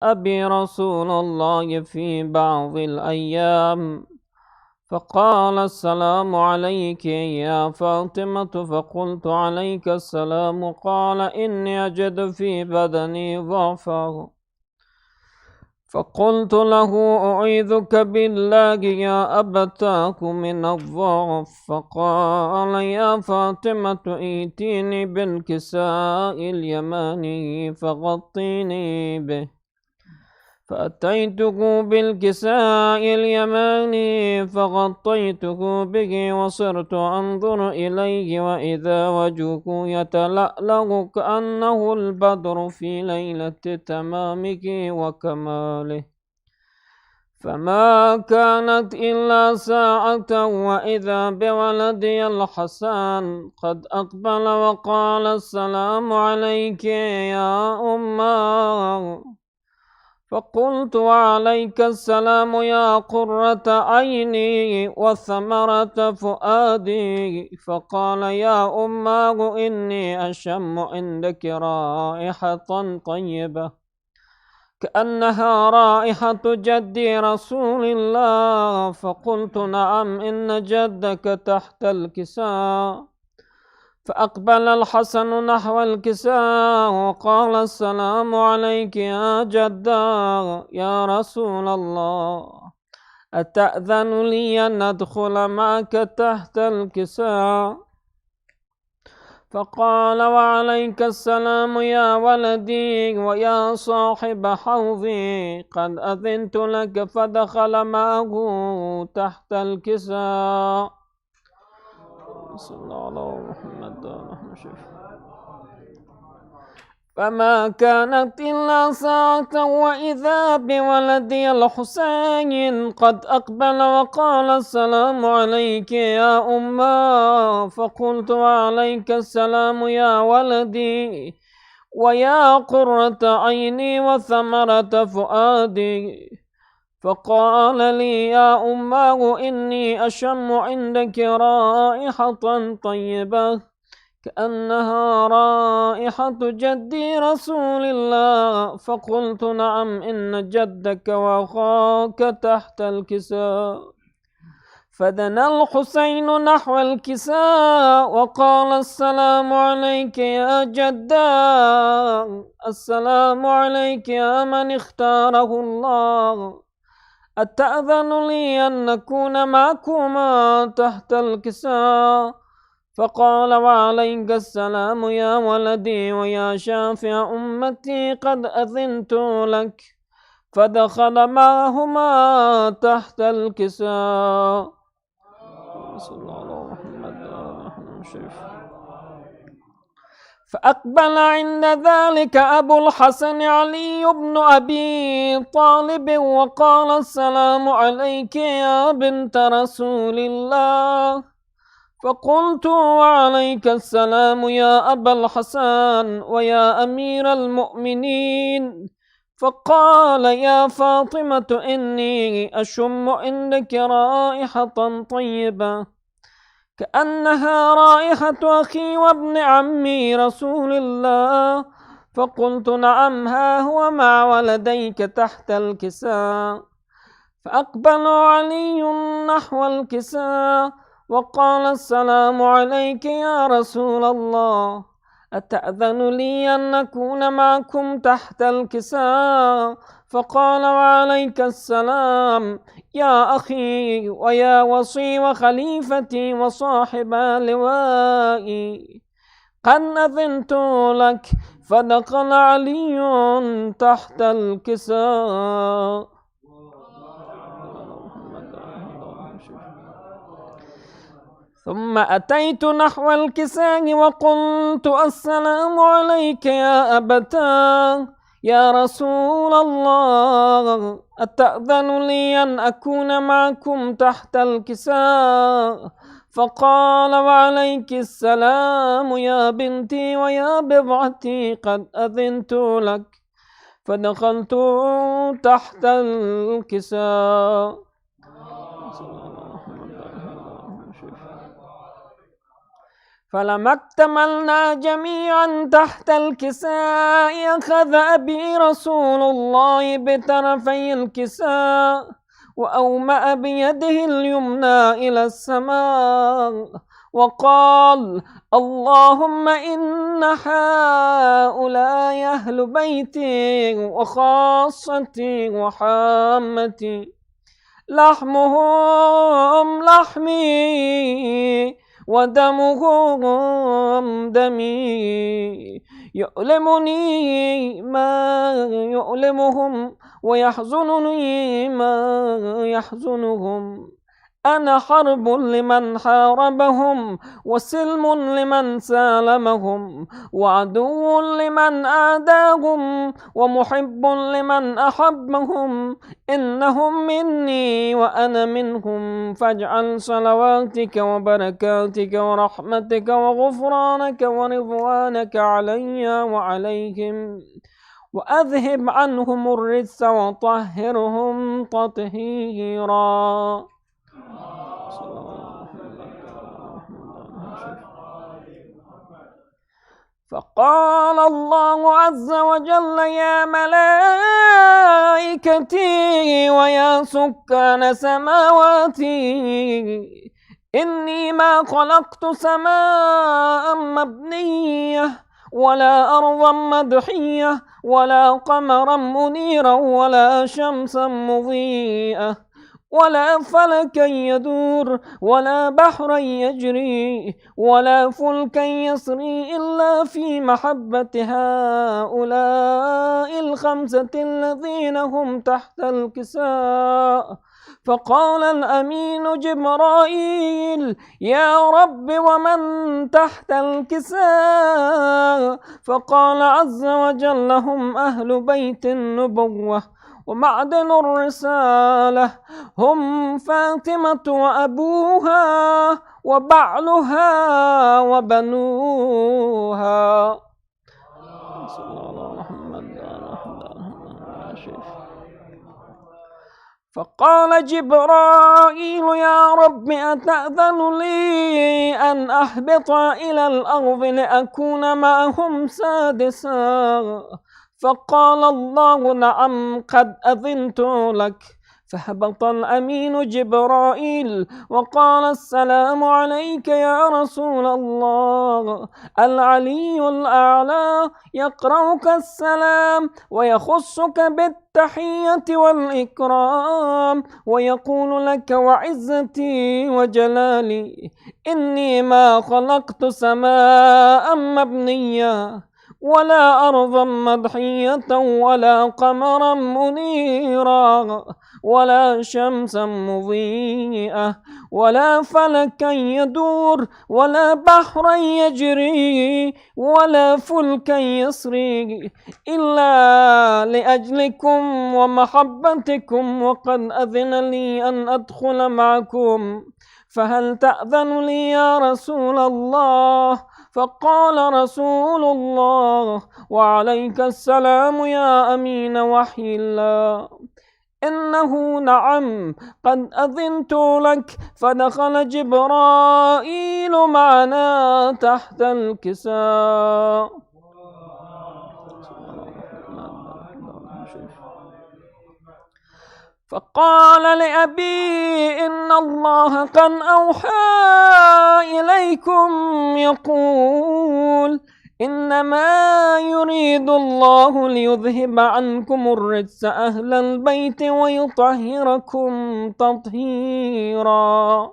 أبي رسول الله في بعض الأيام، فقال: السلام عليك يا فاطمة. فقلت: عليك السلام. قال: إني أجد في بدني ضعفا. فقلت له: أعيذك بالله يا أبتاك من الضعف. فقال: يا فاطمة، ائتيني بالكساء اليماني فغطيني به. فأتيته بالكساء اليماني فغطيته به، وصرت أنظر إليه وإذا وجهه يتلألأ كأنه البدر في ليلة تمامه وكماله. فما كانت إلا ساعة وإذا بولدي الحسن قد أقبل وقال: السلام عليك يا أمه. فقلت: وعليك السلام يا قرة عيني وثمرة فؤادي. فقال: يا أماه، إني أشم عندك رائحة طيبة كأنها رائحة جدي رسول الله. فقلت: نعم، إن جدك تحت الكساء. فأقبل الحسن نحو الكساء وقال: السلام عليك يا جدا يا رسول الله، أتأذن لي أن أدخل معك تحت الكساء؟ فقال: وعليك السلام يا ولدي ويا صاحب حوضي، قد أذنت لك. فدخل معه تحت الكساء. صلى الله على محمد. فما كانت إلا ساعة وإذا بولدي الحسين قد أقبل وقال: السلام عليك يا أمه. فقلت: وعليك السلام يا ولدي ويا قرة عيني وثمرة فؤادي. فقال لي: يا أمه، إني أشم عندك رائحة طيبة كأنها رائحة جدي رسول الله. فقلت: نعم، إن جدك وأخاك تحت الكساء. فدنا الحسين نحو الكساء وقال: السلام عليك يا جدا، السلام عليك يا من اختاره الله، أتأذن لي أن نكون معكما تحت الكساء؟ فقال: وعليك السلام يا ولدي ويا شافع أمتي، قد أذنت لك. فدخل معهما تحت الكساء. صلى الله على محمد. فأقبل عند ذلك أبو الحسن علي بن أبي طالب وقال: السلام عليك يا بنت رسول الله. فقلت: وعليك السلام يا أبا الحسن ويا أمير المؤمنين. فقال: يا فاطمة، إني أشم عندك رائحة طيبة كأنها رائحة أخي وابن عمي رسول الله. فقلت: نعم، ها هو مع ولديك تحت الكساء. فأقبل علي نحو الكساء وقال: السلام عليك يا رسول الله، أتأذن لي أن نكون معكم تحت الكساء؟ فقال: وعليك السلام يا أخي ويا وصي وخليفتي وصاحب لوائي، قد أذنت لك. فدخل علي تحت الكساء. ثم أتيت نحو الكساء وقلت: السلام عليك يا أبتاه يا رسول الله، أتأذن لي أن أكون معكم تحت الكساء؟ فقال: وعليك السلام يا بنتي ويا بضعتي، قد أذنت لك. فدخلت تحت الكساء. فلما اكتملنا جميعا تحت الكساء أخذ أبي رسول الله بطرفي الكساء وأومأ بيده اليمنى إلى السماء وقال: اللهم إن هؤلاء أهل بيتي وخاصتي وحامتي، لحمهم لحمي ودمهم دمي، يؤلمني ما يؤلمهم ويحزنني ما يحزنهم. أنا حرب لمن حاربهم وسلم لمن سالمهم وعدو لمن عاداهم ومحب لمن أحبهم. إنهم مني وأنا منهم، فاجعل صلواتك وبركاتك ورحمتك وغفرانك ورضوانك علي وعليهم، وأذهب عنهم الرجس وطهرهم تطهيرا. فقال الله عز وجل: يا ملائكتي ويا سكان سماواتي، إني ما خلقت سماء مبنية ولا أرضا مدحية ولا قمرا منيرا ولا شمسا مضيئة ولا فلكا يدور ولا بحرا يجري ولا فلكا يسري إلا في محبة هؤلاء الخمسة الذين هم تحت الكساء. فقال الأمين جبرائيل: يا رب ومن تحت الكساء؟ فقال عز وجل: هم أهل بيت النبوة ومعدن الرسالة، هم فاطمة وأبوها وبعلها وبنوها. فقال جبرائيل: يا رب أتأذن لي أن أهبط إلى الأرض لأكون معهم سادسا؟ فقال الله: نعم، قد أذنت لك. فهبط الأمين جبرائيل وقال: السلام عليك يا رسول الله. العلي الأعلى يقرأك السلام ويخصك بالتحية والإكرام ويقول لك: وعزتي وجلالي إني ما خلقت سماء مبنية ولا أرضا مضحية ولا قمرا منيرا ولا شمسا مضيئة ولا فلكا يدور ولا بحرا يجري ولا فلكا يسري إلا لأجلكم ومحبتكم، وقد أذن لي أن أدخل معكم، فهل تأذن لي يا رسول الله؟ فقال رسول الله: وعليك السلام يا أمين وحي الله. إنه نعم، قد أذنت لك. فدخل جبرائيل معنا تحت الكساء. فقال لأبي: إن الله قد أوحى إليكم يقول: إنما يريد الله ليذهب عنكم الرجس أهل البيت ويطهركم تطهيرا.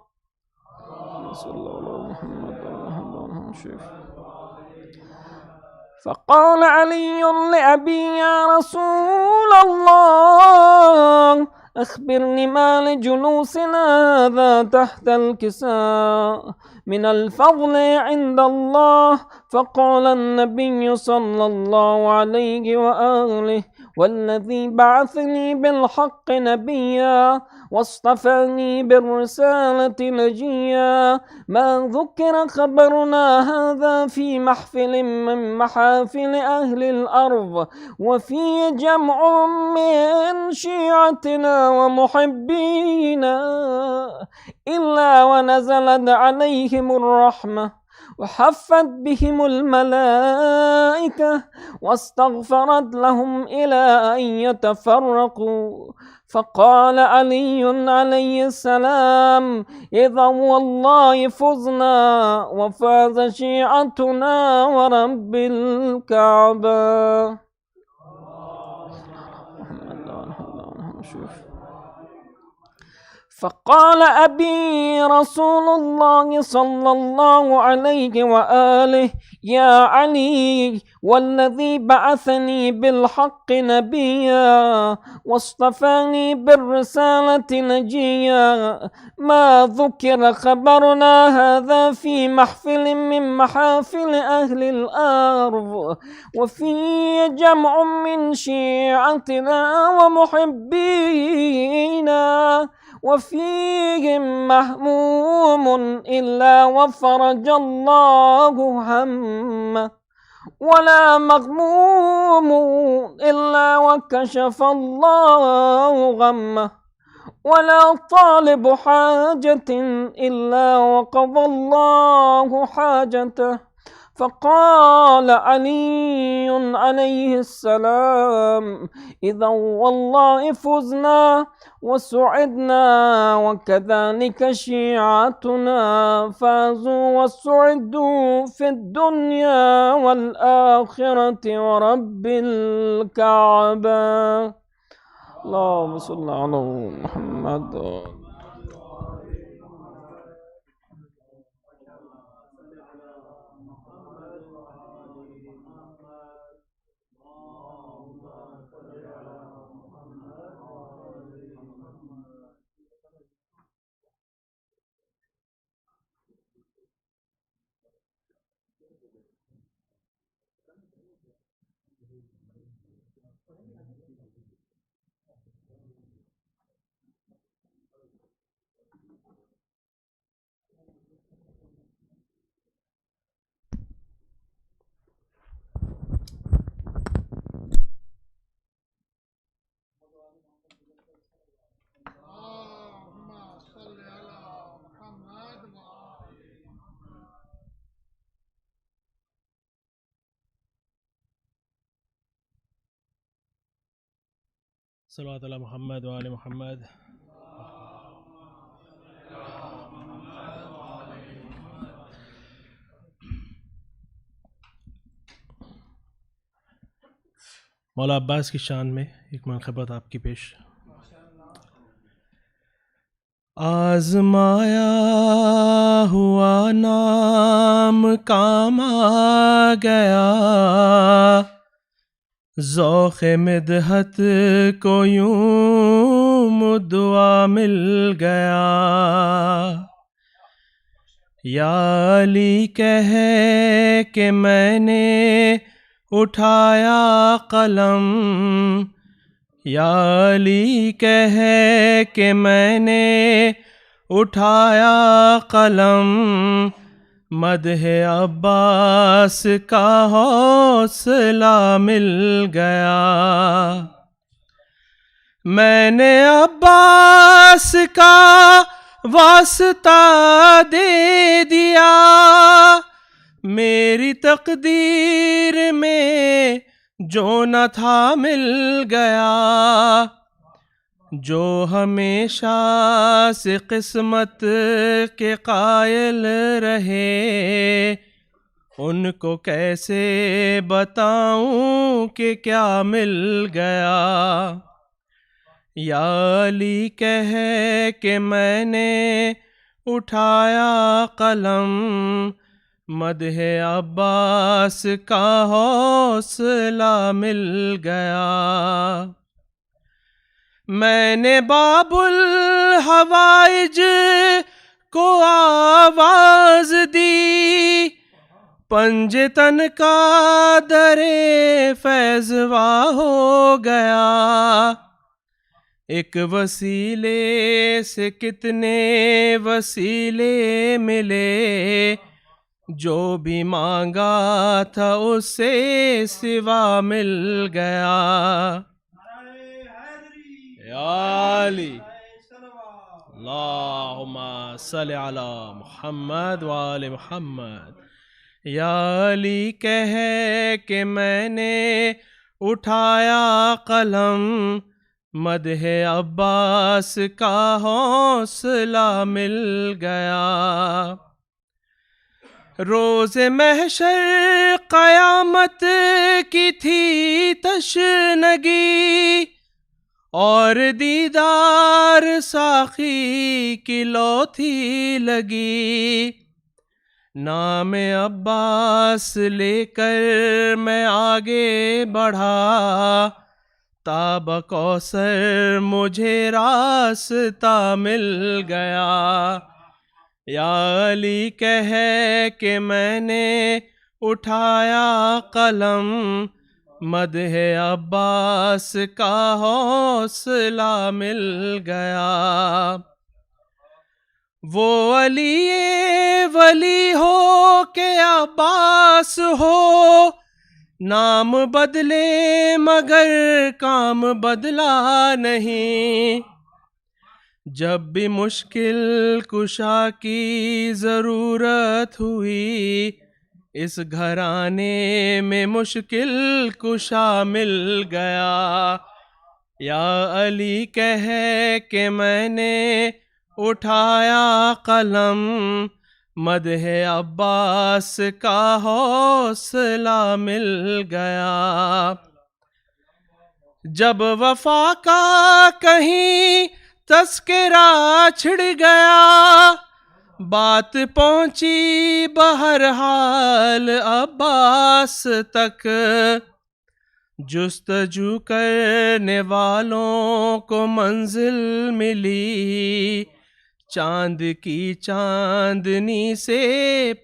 فقال علي لأبي: يا رسول الله، أخبرني ما لجلوسنا هذا تحت الكساء من الفضل عند الله. فقال النبي صلى الله عليه وآله: والذي بعثني بالحق نبيا واصطفاني بالرسالة نجيا، ما ذكر خبرنا هذا في محفل من محافل أهل الأرض وفي جمع من شيعتنا ومحبينا إلا ونزلت عليهم الرحمة وحفت بهم الملائكة واستغفرت لهم إلى أن يتفرقوا. فقال علي عليه السلام: إذا والله فزنا وفاز شيعتنا ورب الكعبة. فقال أبي رسول الله صلى الله عليه وآله: يا علي، والذي بعثني بالحق نبيا واصطفاني بالرسالة نجيا، ما ذكر خبرنا هذا في محفل من محافل أهل الأرض، وفي جمع من شيعتنا ومحبينا، وفيهم مهموم إلا وفرج الله همه، ولا مغموم إلا وكشف الله غمه، ولا طالب حاجة إلا وقضى الله حاجته. فقال علي عليه السلام: إذا والله فزنا وسعدنا، وكذلك شيعتنا فازوا وسعدوا في الدنيا والآخرة ورب الكعبة. اللهم صل على محمد. صلوات على محمد وآل محمد. मौला अब्बास की शान में एक मनक़बत आपकी पेश। आज़माया हुआ नाम काम आ गया, ज़ौक़े मिदहत को यूं मुद्दआ मिल गया। या अली कह के मैंने उठाया कलम, या अली कह के मैंने उठाया कलम, मदहे अब्बास का हौसला मिल गया। मैंने अब्बास का वास्ता दे दिया, मेरी तकदीर में जो न था मिल गया। जो हमेशा से किस्मत के कायल रहे, उनको कैसे बताऊं कि क्या मिल गया। या अली कह के मैंने उठाया कलम, मदहे अब्बास का हौसला मिल गया। मैंने बाबुल हवाइज को आवाज दी, पंजतन का दरे फैजवा हो गया। एक वसीले से कितने वसीले मिले, जो भी मांगा था उससे सिवा मिल गया। या अली अल्लाहुम्मा सल्लि अला मुहम्मद व आले मुहम्मद। या अली कह के मैंने उठाया कलम, मदह अब्बास का हौसला मिल गया। रोज़े महशर क़यामत की थी तशनगी, और दीदार साखी की लो थी लगी। नाम अब्बास लेकर मैं आगे बढ़ा, ताब कौसर मुझे रास्ता मिल गया। या अली कह के मैंने उठाया कलम, मदह अब्बास का हौसला मिल गया। वो अली वली हो के अब्बास हो, नाम बदले मगर काम बदला नहीं। जब भी मुश्किल कुशा की ज़रूरत हुई, इस घराने में मुश्किल कुशा मिल गया। या अली कह के मैंने उठाया कलम, मदह अब्बास का हौसला मिल गया। जब वफा का कहीं तस्करा छिड़ गया, बात पहुंची बहरहाल अब्बास तक। जुस्तजू करने वालों को मंजिल मिली, चांद की चांदनी से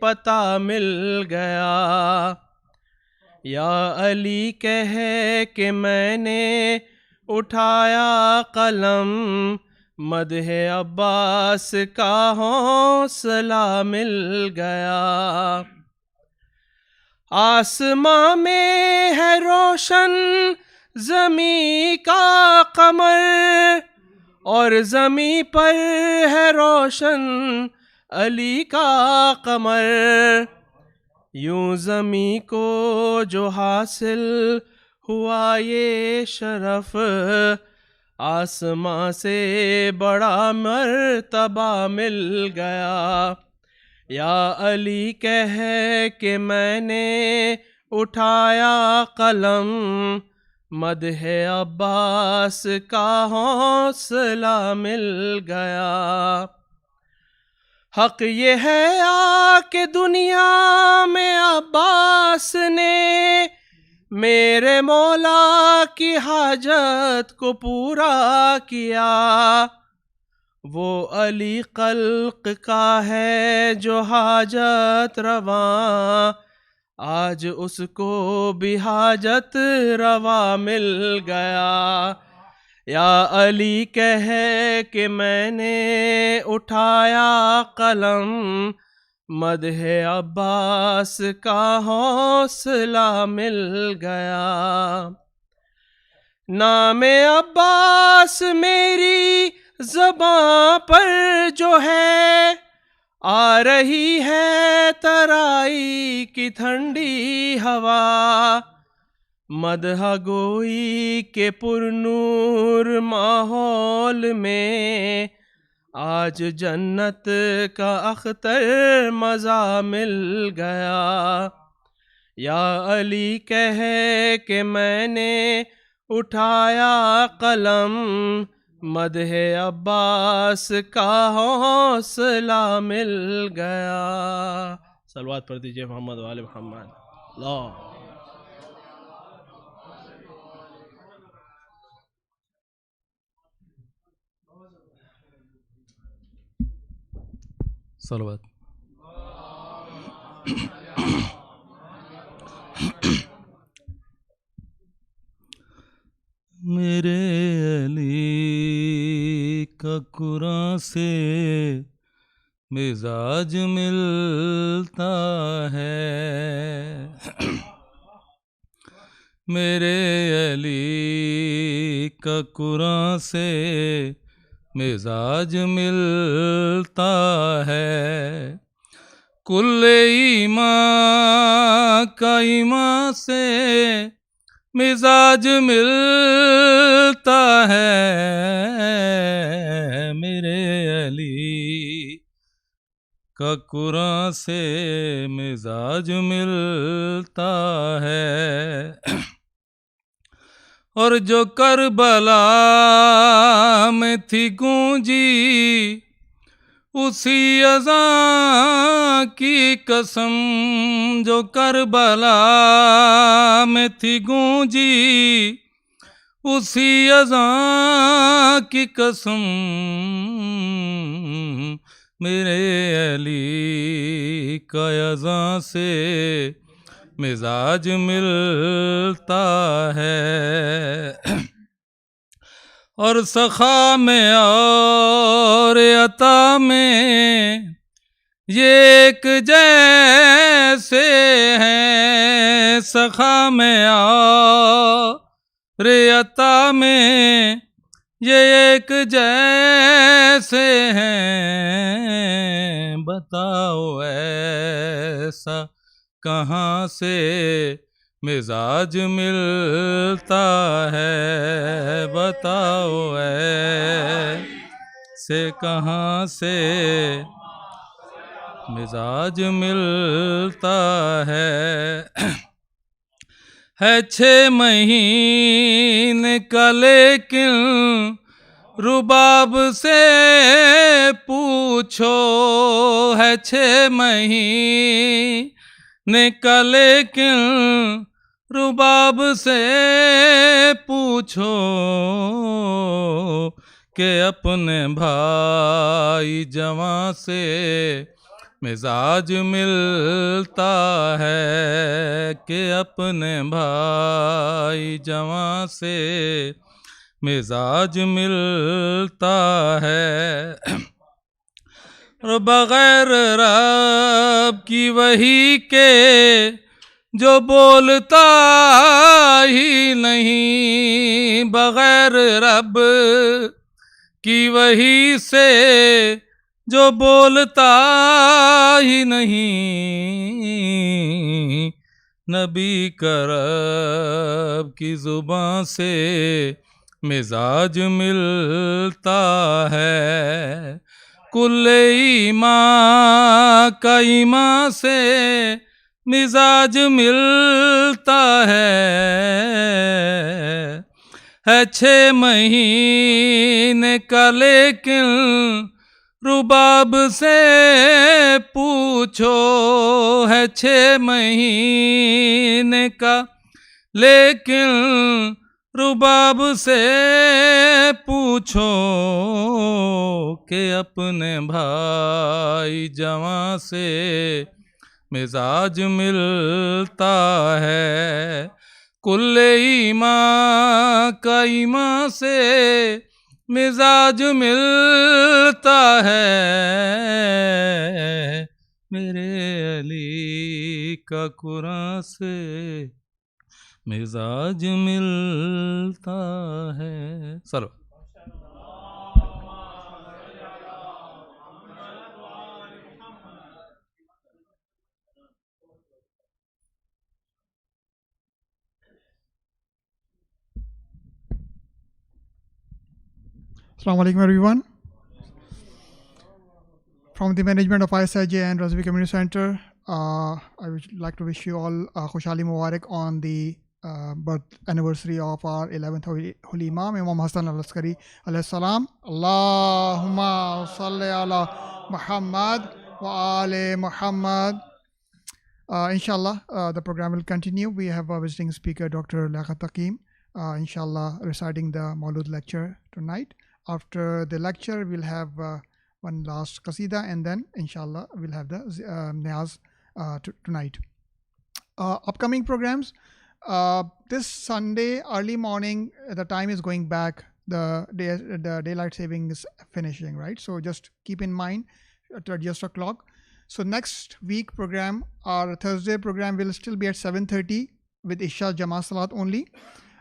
पता मिल गया। या अली कह के मैंने उठाया कलम, मदह अब्बास का हौसला मिल गया। आसमां में है रोशन ज़मीं का कमर, और ज़मीं पर है रोशन अली का कमर। यूं ज़मीं को जो हासिल हुआ ये शरफ, आसमां से बड़ा मर्तबा मिल गया। या अली कह के मैंने उठाया कलम, मदह अब्बास का हौसला मिल गया। हक ये है आके दुनिया में अब्बास ने मेरे मौला की हाजत को पूरा किया। वो अली खल्क का है जो हाजत रवा, आज उसको भी हाजत रवा मिल गया। या अली कह के मैंने उठाया कलम, मदह अब्बास का हौसला मिल गया। नाम अब्बास मेरी ज़बां पर जो है, आ रही है तराई की ठंडी हवा। मदह गोई के पुरनूर माहौल में, आज जन्नत का अख्तर मज़ा मिल गया। या अली कह के मैंने उठाया कलम, मदह अब्बास का हौसला मिल गया। सलवात पढ़ दीजिए मोहम्मद वाले मोहम्मद। अल्लाह सलवात। मेरे अली का कुरान से मिजाज मिलता है, मेरे अली का कुरान से मिजाज मिलता है। कुल ईमान का ईमान से मिजाज मिलता है मेरे अली का कुरान से मिजाज मिलता है। और जो करबला में थी गूंजी उसी अज़ां की कसम, जो करबला में थी गूंजी उसी अज़ां की कसम, मेरे अली का अज़ां से मिजाज मिलता है। और सखा में और अता में ये एक जैसे हैं, सखा में और अता में ये एक जैसे हैं। बताओ ऐसा कहाँ से मिजाज मिलता है, बताओ ऐसे कहाँ से मिजाज मिलता है 6 महीने का लेकिन रुबाब से पूछो, है 6 महीने का लेकिन रुबाब से पूछो, कि अपने भाई जवां से मिजाज मिलता है, कि अपने भाई जवां से मिजाज मिलता है। और बगैर रब की वही के जो बोलता ही नहीं, बगैर रब की वही से जो बोलता ही नहीं, नबी करब की जुबान से मिजाज मिलता है। कुल ईमान का ईमान से मिजाज मिलता है 6 महीने का लेकिन रुबाब से पूछो, है 6 महीने का लेकिन रुबाब से पूछो, कि अपने भाई जवां से मिजाज मिलता है। कुल ईमान का ईमान से मिजाज मिलता है मेरे अली का कुरान से मिजाज मिलता है। Sir Assalamu alaikum everyone. From the management of ISIJ and Razvi Community Center, I would like to wish you all Khushali Mubarak on the birth anniversary of our 11th Holy Imam, Imam Hasan al-Askari alayhi salam. Allahumma salli ala Muhammad wa ali Muhammad. Inshallah, the program will continue. We have a visiting speaker, Dr. Liaqat Taqeem, inshallah, reciting the Maulud lecture tonight. After the lecture, we'll have one last qasida, and then inshallah we'll have the niyaz tonight. Upcoming programs, this Sunday early morning, the time is going back, the daylight saving is finishing, right? So just keep in mind to adjust your clock. So next week program, our Thursday program will still be at 7:30 with Isha Jama Salat only.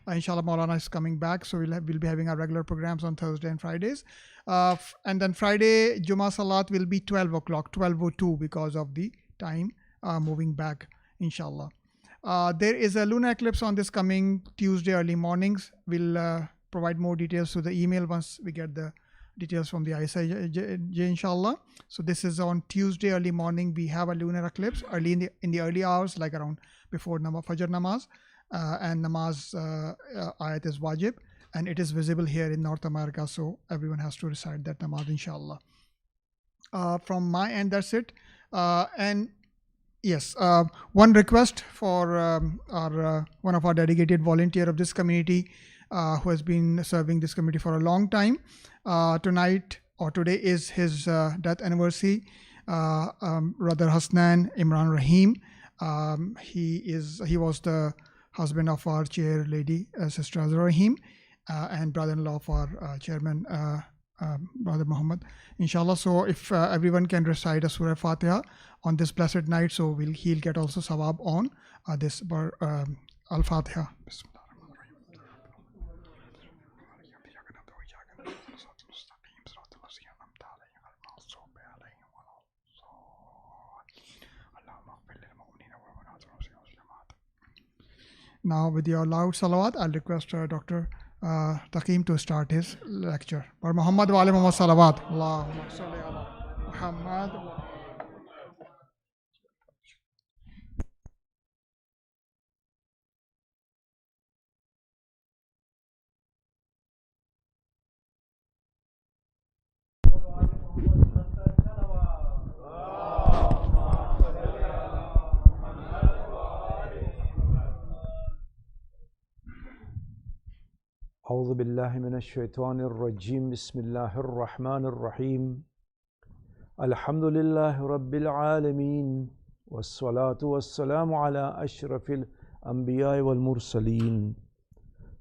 Inshallah, Maulana is coming back, so we'll be having our regular programs on Thursday and Fridays. And then Friday, Juma Salat will be 12 o'clock, 12:02 because of the time moving back, inshallah. There is a lunar eclipse on this coming Tuesday early mornings. We'll provide more details to the email once we get the details from the ISIJ, inshallah. So this is on Tuesday early morning. We have a lunar eclipse early in the early hours, like around before Fajr namaz, and namaz ayat is wajib, and it is visible here in North America, so everyone has to recite that namaz, inshallah. From my end, that's it. And yes, one request for one of our dedicated volunteer of this community, who has been serving this community for a long time. Tonight or today is his death anniversary. Brother Hasan Imran Rahim. He was the husband of our chair lady, Sister Azra Rahim, and brother-in-law of our chairman, Brother Muhammad, inshallah. So if everyone can recite a Surah Fatiha on this blessed night, so he'll get also sawab on this Al-Fatiha. Now with your loud salawat, I'll request Dr. Taqim to start his lecture. Par Muhammad wa ali Muhammad salawat. Allahumma salli ala Muhammad. أعوذ بالله من الشيطان الرجيم بسم الله الرحمن الرحيم الحمد لله رب العالمين والصلاة والسلام على أشرف الأنبياء والمرسلين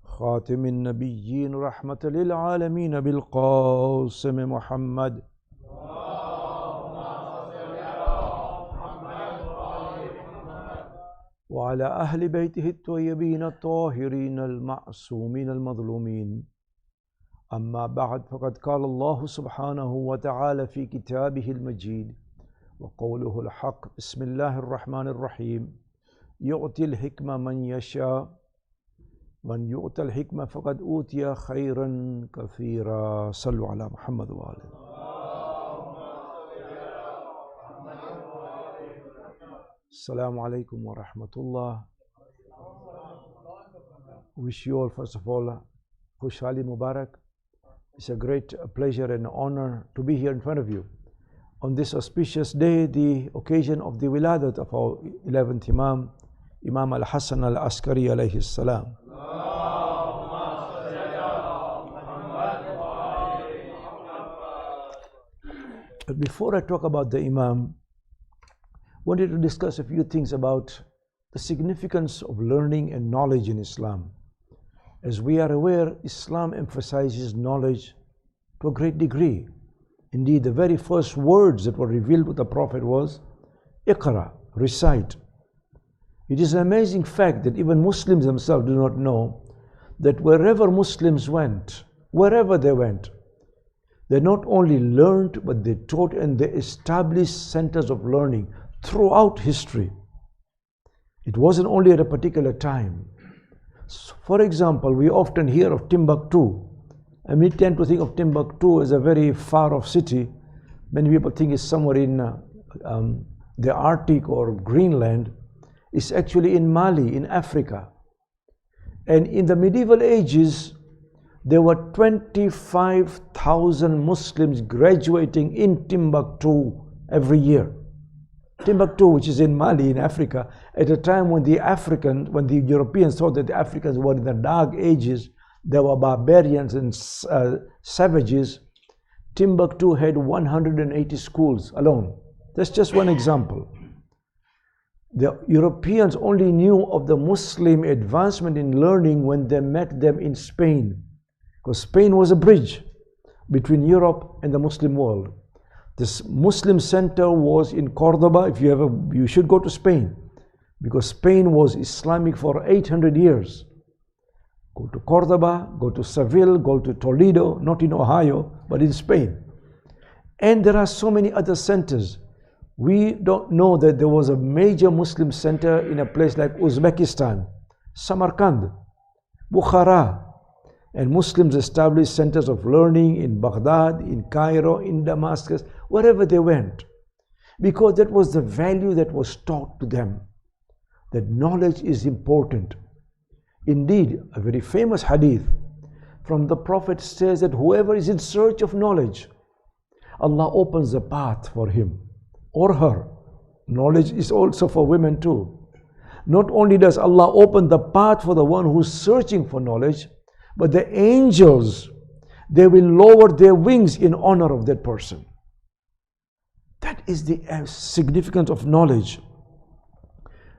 خاتم النبيين رحمة للعالمين بالقاسم محمد وعلى أهل بيته الطيبين الطاهرين المعصومين المظلومين أما بعد فقد قال الله سبحانه وتعالى في كتابه المجيد وقوله الحق بسم الله الرحمن الرحيم يؤتي الحكمة من يشاء من يؤتى الحكمة فقد أوتي خيرا كثيرا صلوا على محمد وآله. Assalamu alaikum wa rahmatullah. Wish you all, first of all, Khushali Mubarak. It's a great pleasure and honor to be here in front of you on this auspicious day, the occasion of the Wiladat of our 11th Imam, Imam al-Hasan al-Askari alayhi salam. But before I talk about the Imam, I wanted to discuss a few things about the significance of learning and knowledge in Islam. As we are aware, Islam emphasizes knowledge to a great degree. Indeed, the very first words that were revealed to the Prophet was Iqra, recite. It is an amazing fact that even Muslims themselves do not know that wherever Muslims went, wherever they went, they not only learned, but they taught, and they established centers of learning throughout history. It wasn't only at a particular time. So, for example, we often hear of Timbuktu, and we tend to think of Timbuktu as a very far off city. Many people think it's somewhere in the Arctic or Greenland. It's actually in Mali, in Africa. And in the medieval ages, there were 25,000 Muslims graduating in Timbuktu every year. Timbuktu, which is in Mali, in Africa, at a time when the Europeans thought that the Africans were in the dark ages, they were barbarians and savages. Timbuktu had 180 schools alone. That's just one example. The Europeans only knew of the Muslim advancement in learning when they met them in Spain, because Spain was a bridge between Europe and the Muslim world. This Muslim center was in Cordoba. You should go to Spain, because Spain was Islamic for 800 years. Go to Cordoba, go to Seville, go to Toledo, not in Ohio, but in Spain. And there are so many other centers. We don't know that there was a major Muslim center in a place like Uzbekistan, Samarkand, Bukhara, and Muslims established centers of learning in Baghdad, in Cairo, in Damascus, wherever they went, because that was the value that was taught to them, that knowledge is important. Indeed, a very famous hadith from the Prophet says that whoever is in search of knowledge, Allah opens the path for him or her. Knowledge is also for women too. Not only does Allah open the path for the one who's searching for knowledge, but the angels, they will lower their wings in honor of that person. That is the significance of knowledge.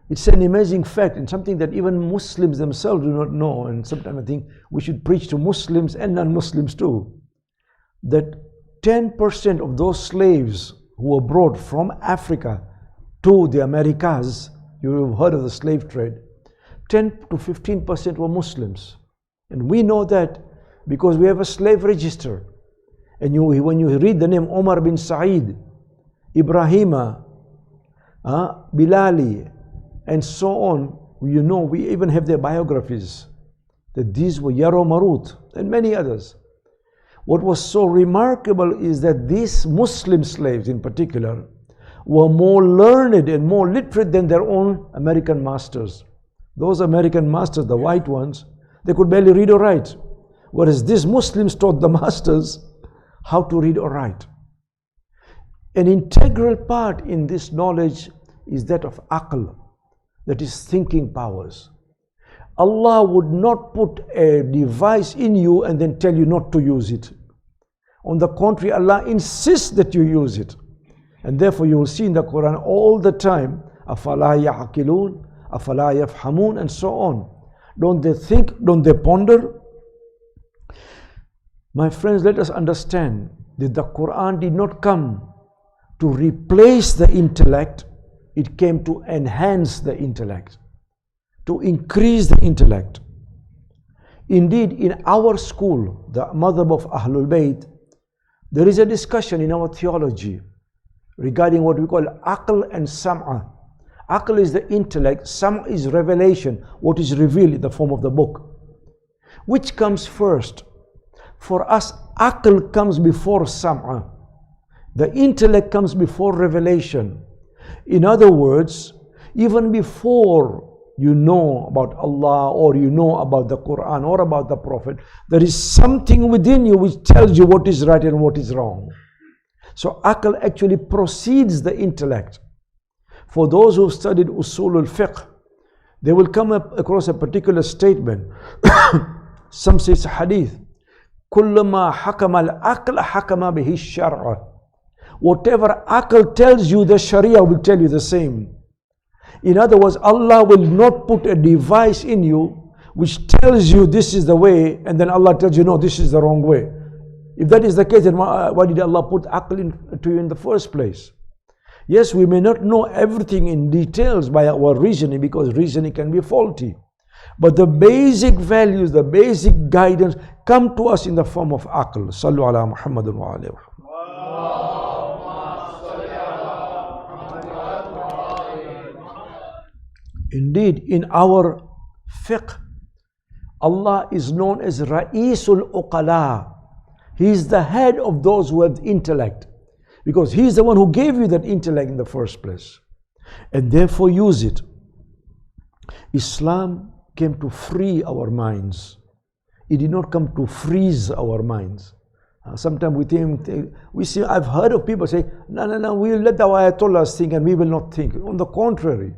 It's an amazing fact and something that even Muslims themselves do not know. And sometimes I think we should preach to Muslims and non-Muslims too, that 10% of those slaves who were brought from Africa to the Americas, you have heard of the slave trade, 10 to 15% were Muslims. And we know that because we have a slave register. And when you read the name Omar bin Said, Ibrahima, Bilali, and so on, you know, we even have their biographies, that these were Yaro Marut and many others. What was so remarkable is that these Muslim slaves in particular were more learned and more literate than their own American masters. Those American masters, the white ones, they could barely read or write. Whereas these Muslims taught the masters how to read or write. An integral part in this knowledge is that of aql, that is thinking powers. Allah would not put a device in you and then tell you not to use it. On the contrary, Allah insists that you use it. And therefore you will see in the Quran all the time, أَفَلَا يَعْقِلُونَ أَفَلَا يَفْحَمُونَ, and so on. Don't they think? Don't they ponder? My friends, let us understand that the Quran did not come to replace the intellect. It came to enhance the intellect, to increase the intellect. Indeed, in our school, the madhab of Ahlul Bayt, there is a discussion in our theology regarding what we call aql and sam'a. Aql is the intellect, sam'a is revelation, what is revealed in the form of the book. Which comes first? For us, aql comes before sam'a. The intellect comes before revelation. In other words, even before you know about Allah or you know about the Quran or about the Prophet, there is something within you which tells you what is right and what is wrong. So aql actually precedes the intellect. For those who have studied usul al-fiqh, they will come up across a particular statement. Some say it's a hadith. كُلَّمَا حَكَمَ الْعَقْلَ حَكَمَ بِهِ الشَّرْعَ. Whatever aql tells you, the sharia will tell you the same. In other words, Allah will not put a device in you which tells you this is the way, and then Allah tells you no, this is the wrong way. If that is the case, then why did Allah put aql into you in the first place? Yes, we may not know everything in details by our reasoning, because reasoning can be faulty. But the basic values, the basic guidance come to us in the form of aql. Sallu ala Muhammadun wa alayhi wa Indeed, in our fiqh, Allah is known as Ra'isul Uqala. He is the head of those who have intellect, because He is the one who gave you that intellect in the first place. And therefore use it. Islam came to free our minds. It did not come to freeze our minds. Sometimes we see, I've heard of people say, no, we'll let the Ayatollahs think and we will not think. On the contrary,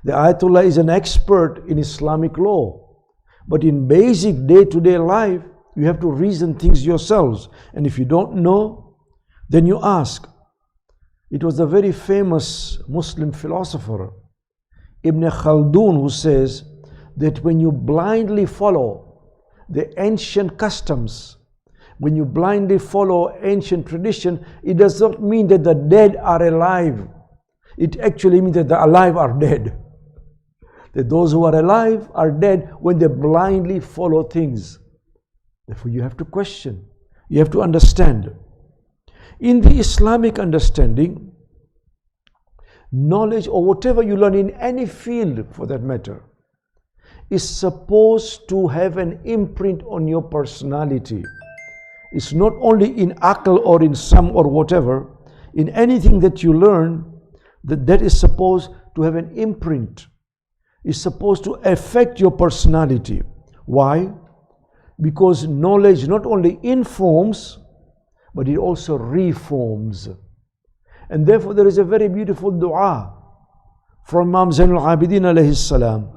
the Ayatollah is an expert in Islamic law. But in basic day-to-day life, you have to reason things yourselves. And if you don't know, then you ask. It was the very famous Muslim philosopher, Ibn Khaldun, who says that when you blindly follow the ancient customs, when you blindly follow ancient tradition, it does not mean that the dead are alive. It actually means that the alive are dead. That those who are alive are dead when they blindly follow things. Therefore, you have to question. You have to understand. In the Islamic understanding, Knowledge, or whatever you learn in any field for that matter, is supposed to have an imprint on your personality. It's not only in akal or in sum or whatever. In anything that you learn, that is supposed to have an imprint. It's supposed to affect your personality. Why? Because knowledge not only informs, but it also reforms. And therefore there is a very beautiful dua from Imam Zainul Abidin alayhi salam.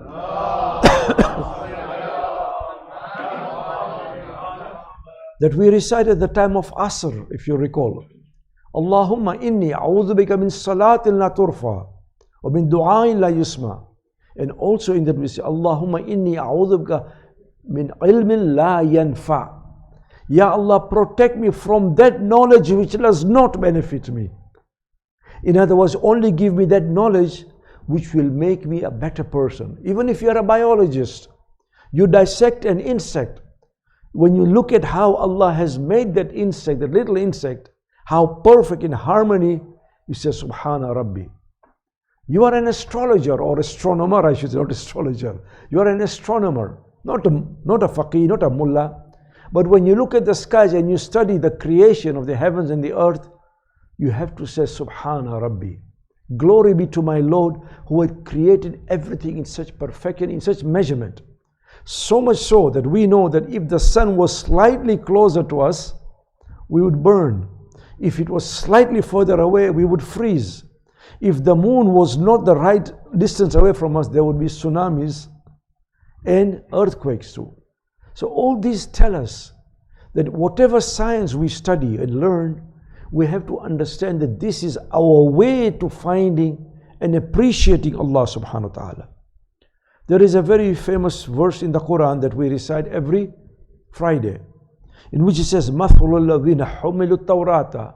That we recite at the time of Asr, if you recall. Allahumma inni a'udhu bika min salatin la turfa wa min du'ain la yusma. And also in that we say, Allahumma inni a'udhu bika min ilmin la yanfa. Ya Allah, protect me from that knowledge which does not benefit me. In other words, only give me that knowledge which will make me a better person. Even if you are a biologist, you dissect an insect. When you look at how Allah has made that insect, that little insect, how perfect in harmony, you say, Subhana Rabbi. You are an astrologer or astronomer, I should say, not astrologer. You are an astronomer, not a faqih, not a mullah. But when you look at the skies and you study the creation of the heavens and the earth, you have to say, Subhana Rabbi. Glory be to my Lord who had created everything in such perfection, in such measurement. So much so that we know that if the sun was slightly closer to us, we would burn. If it was slightly further away, we would freeze. If the moon was not the right distance away from us, there would be tsunamis and earthquakes too. So all these tell us that whatever science we study and learn, we have to understand that this is our way to finding and appreciating Allah subhanahu wa ta'ala. There is a very famous verse in the Quran that we recite every Friday, in which it says, مَثُلُ الَّذِينَ حُمِلُوا التَّوْرَاةَ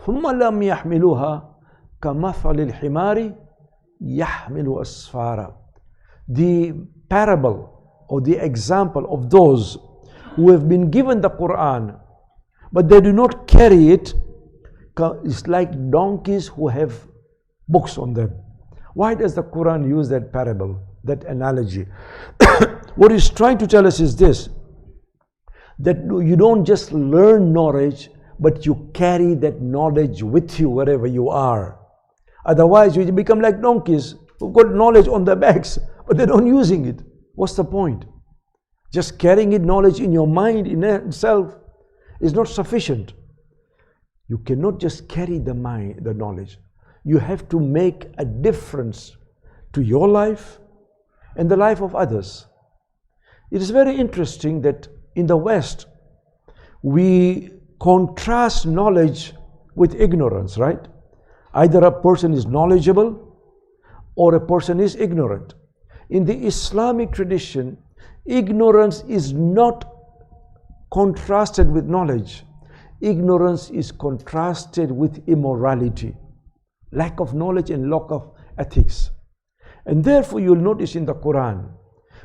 ثُمَّ لَمْ يَحْمِلُوهَا كَمَثَلِ الْحِمَارِ يَحْمِلُ أَسْفَارًا. The parable or the example of those who have been given the Quran, but they do not carry it, is like donkeys who have books on them. Why does the Quran use that parable, that analogy? What it's trying to tell us is this, that you don't just learn knowledge, but you carry that knowledge with you wherever you are. Otherwise, you become like donkeys who've got knowledge on their backs, but they're not using it. What's the point? Just carrying it, knowledge in your mind in itself is not sufficient. You cannot just carry the knowledge. You have to make a difference to your life and the life of others. It is very interesting that in the West, we contrast knowledge with ignorance, right? Either a person is knowledgeable or a person is ignorant. In the Islamic tradition, ignorance is not contrasted with knowledge. Ignorance is contrasted with immorality, lack of knowledge and lack of ethics. And therefore you'll notice in the Quran,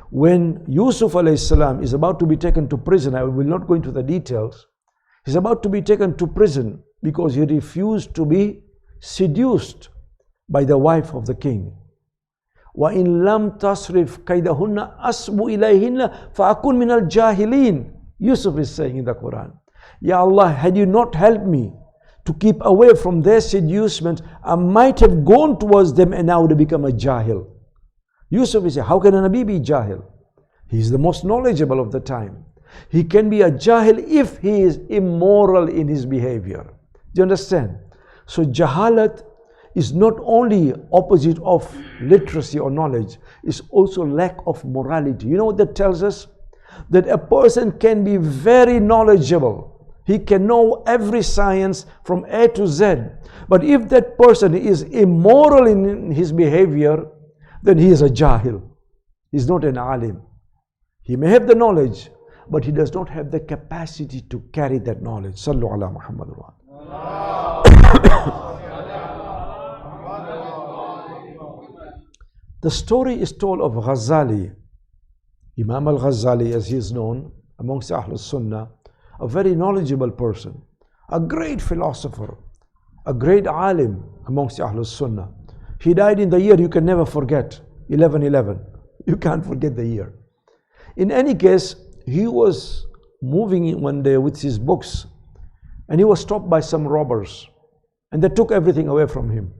when Yusuf alayhi salam is about to be taken to prison, I will not go into the details, he's about to be taken to prison because he refused to be seduced by the wife of the king. وَإِن لَمْ تَصْرِفْ كَيْدَهُنَّ أَصْبُ إِلَيْهِنَّ فَأَكُنْ مِنَ الْجَاهِلِينَ. Yusuf is saying in the Quran, Ya Allah, had you not helped me to keep away from their seducement, I might have gone towards them and I would have become a jahil. Yusuf is saying, how can a Nabi be jahil? He is the most knowledgeable of the time. He can be a jahil if he is immoral in his behavior. Do you understand? So jahalat is not only opposite of literacy or knowledge, it's also lack of morality. You know what that tells us? That a person can be very knowledgeable. He can know every science from A to Z. But if that person is immoral in his behavior, then he is a jahil. He's not an alim. He may have the knowledge, but he does not have the capacity to carry that knowledge. Sallu ala Muhammad. The story is told of Ghazali, Imam al-Ghazali as he is known amongst Ahlul Sunnah, a very knowledgeable person, a great philosopher, a great alim amongst Ahlul Sunnah. He died in the year you can never forget, 1111. You can't forget the year. In any case, he was moving one day with his books, and he was stopped by some robbers, and they took everything away from him.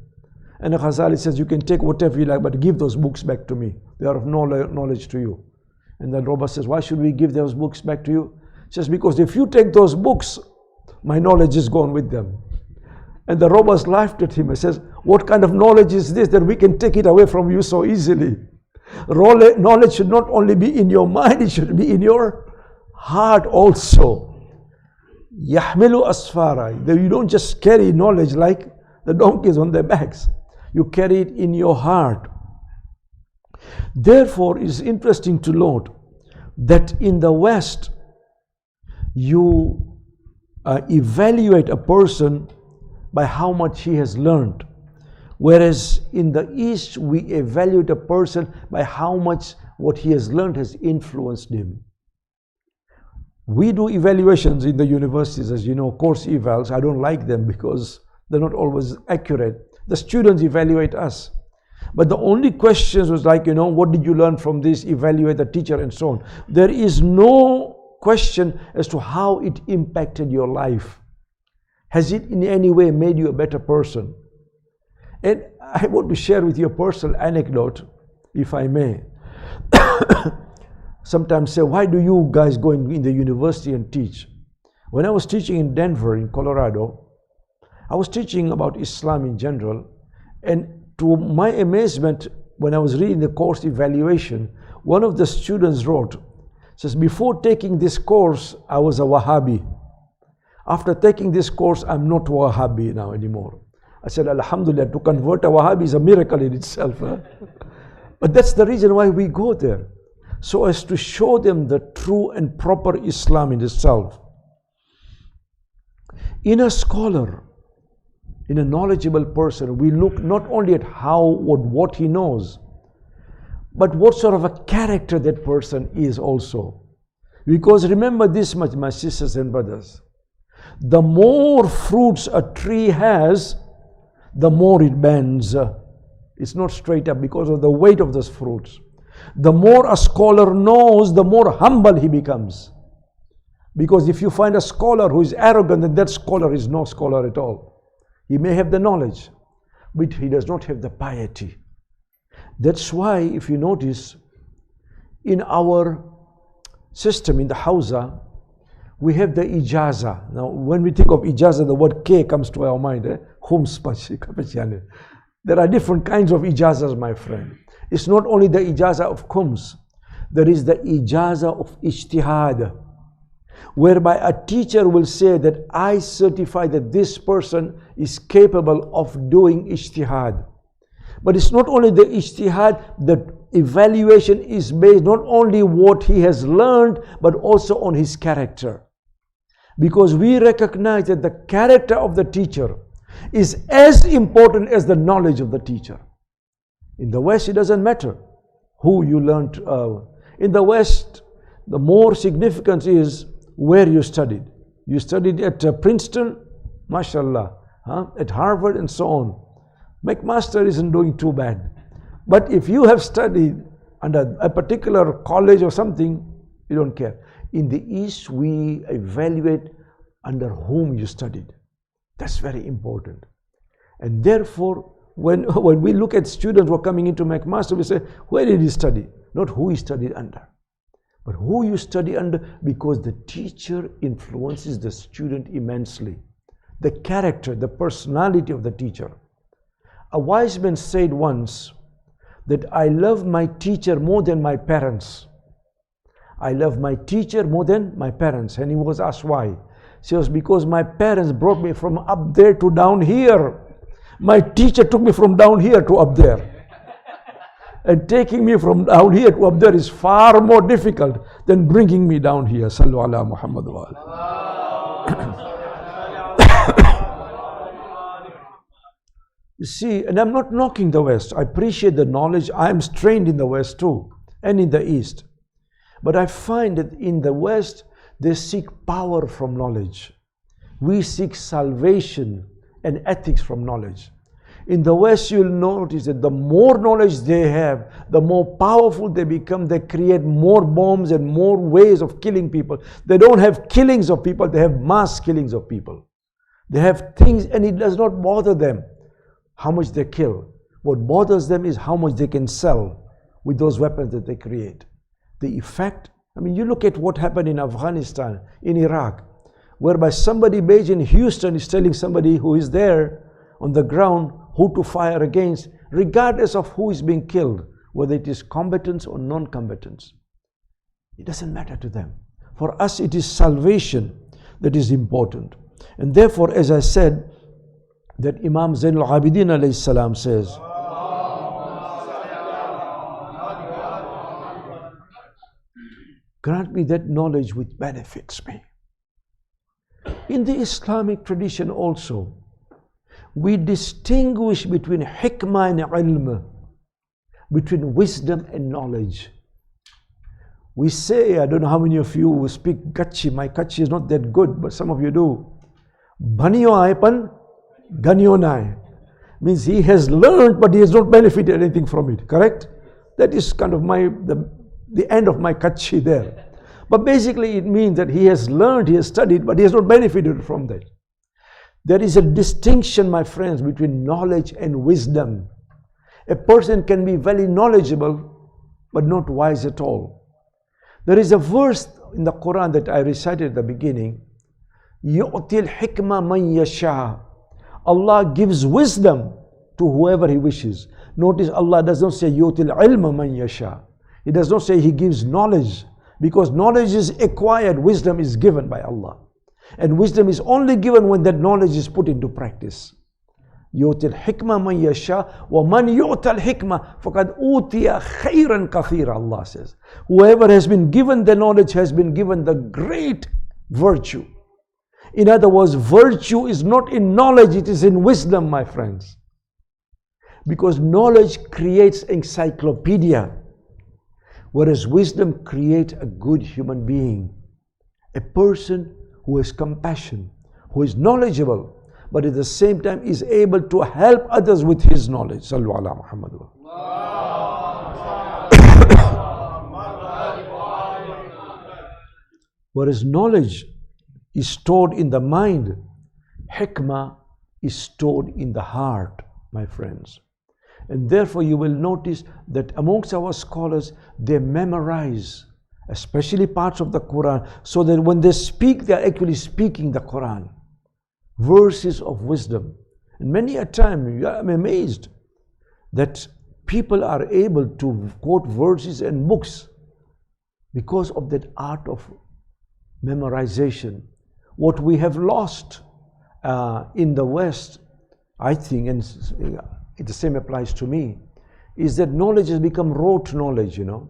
And the Ghazali says, you can take whatever you like, but give those books back to me. They are of no knowledge to you. And the robber says, why should we give those books back to you? He says, because if you take those books, my knowledge is gone with them. And the robbers laughed at him and says, what kind of knowledge is this that we can take it away from you so easily? Knowledge should not only be in your mind, it should be in your heart also. Yahmilu asfara. You don't just carry knowledge like the donkeys on their backs. You carry it in your heart. Therefore, it's interesting to note that in the West, you evaluate a person by how much he has learned. Whereas in the East, we evaluate a person by how much what he has learned has influenced him. We do evaluations in the universities, as you know, course evals. I don't like them because they're not always accurate. The students evaluate us. But the only questions was like, what did you learn from this? Evaluate the teacher and so on. There is no question as to how it impacted your life. Has it in any way made you a better person? And I want to share with you a personal anecdote, if I may. Sometimes say, why do you guys go in the university and teach? When I was teaching in Denver, in Colorado, I was teaching about Islam in general, and to my amazement, when I was reading the course evaluation, one of the students wrote, says, before taking this course, I was a Wahhabi. After taking this course, I'm not Wahhabi now anymore. I said, Alhamdulillah, to convert a Wahhabi is a miracle in itself. Huh? But that's the reason why we go there, so as to show them the true and proper Islam in itself. In a scholar, in a knowledgeable person, we look not only at what he knows, but what sort of a character that person is also. Because remember this much, my sisters and brothers, the more fruits a tree has, the more it bends. It's not straight up because of the weight of those fruits. The more a scholar knows, the more humble he becomes. Because if you find a scholar who is arrogant, then that scholar is no scholar at all. He may have the knowledge, but he does not have the piety. That's why, if you notice, in our system, in the Hausa, we have the ijaza. Now, when we think of ijaza, the word K comes to our mind. There are different kinds of ijazas, my friend. It's not only the ijaza of khums. There is the ijaza of ijtihad, whereby a teacher will say that I certify that this person is capable of doing ijtihad. But it's not only the ijtihad, the evaluation is based not only what he has learned, but also on his character. Because we recognize that the character of the teacher is as important as the knowledge of the teacher. In the West, it doesn't matter who you learned. In the West, the more significance is where you studied. You studied at Princeton, mashallah, at Harvard and so on. McMaster isn't doing too bad. But if you have studied under a particular college or something, you don't care. In the East, we evaluate under whom you studied. That's very important. And therefore, when we look at students who are coming into McMaster, we say, where did he study? Not who he studied under, but who you study under, because the teacher influences the student immensely. The character, the personality of the teacher. A wise man said once that I love my teacher more than my parents. I love my teacher more than my parents. And he was asked why. He says, because my parents brought me from up there to down here. My teacher took me from down here to up there. And taking me from down here to up there is far more difficult than bringing me down here. Sallu ala Muhammad wa ala. You see, and I'm not knocking the West. I appreciate the knowledge. I'm trained in the West too, and in the East. But I find that in the West, they seek power from knowledge. We seek salvation and ethics from knowledge. In the West, you'll notice that the more knowledge they have, the more powerful they become. They create more bombs and more ways of killing people. They don't have killings of people, they have mass killings of people. They have things, and it does not bother them how much they kill. What bothers them is how much they can sell with those weapons that they create. The effect, I mean, you look at what happened in Afghanistan, in Iraq, whereby somebody based in Houston is telling somebody who is there on the ground who to fire against, regardless of who is being killed, whether it is combatants or non-combatants. It doesn't matter to them. For us, it is salvation that is important. And therefore, as I said, that Imam Zainul Abidin alayhi salam says, grant me that knowledge which benefits me. In the Islamic tradition also, we distinguish between hikmah and ilm, between wisdom and knowledge. We say, I don't know how many of you speak Kutchi. My Kutchi is not that good, but some of you do. Baniyo aipan, ganyo nai. Means he has learned, but he has not benefited anything from it. Correct? That is kind of the end of my Kutchi there. But basically it means that he has learned, he has studied, but he has not benefited from that. There is a distinction, my friends, between knowledge and wisdom. A person can be very knowledgeable, but not wise at all. There is a verse in the Quran that I recited at the beginning. يُؤْتِي الْحِكْمَةَ مَنْ يَشَاءُ. Allah gives wisdom to whoever He wishes. Notice Allah does not say يُؤْتِي الْعِلْمَ مَنْ يَشَاءُ. He does not say He gives knowledge, because knowledge is acquired, wisdom is given by Allah. And wisdom is only given when that knowledge is put into practice. يُؤْتِي الْحِكْمَةَ مَنْ يَشَاءُ وَمَنْ يُؤْتَ الْحِكْمَةَ فَقَدْ أُوتِيَ خَيْرًا كَثِيرًا. Allah says, whoever has been given the knowledge has been given the great virtue. In other words, virtue is not in knowledge, it is in wisdom, my friends. Because knowledge creates encyclopedia, whereas wisdom creates a good human being. A person who has compassion, who is knowledgeable, but at the same time is able to help others with his knowledge. Sallu ala Muhammad. Whereas knowledge is stored in the mind, hikmah is stored in the heart, my friends. And therefore you will notice that amongst our scholars, they memorize, especially parts of the Quran, so that when they speak, they are actually speaking the Quran. Verses of wisdom. And many a time, I'm amazed that people are able to quote verses and books because of that art of memorization. What we have lost in the West, I think, and the same applies to me, is that knowledge has become rote knowledge, you know.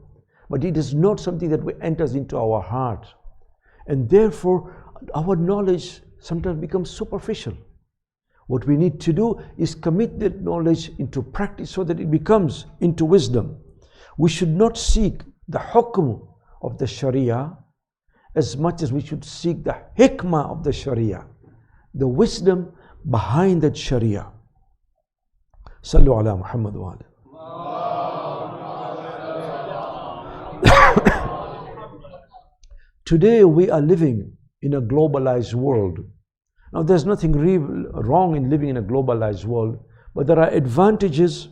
But it is not something that enters into our heart. And therefore, our knowledge sometimes becomes superficial. What we need to do is commit that knowledge into practice so that it becomes into wisdom. We should not seek the hukm of the Sharia as much as we should seek the hikmah of the Sharia, the wisdom behind that Sharia. Sallu ala Muhammad wa ala. Today we are living in a globalized world. Now there's nothing wrong in living in a globalized world, but there are advantages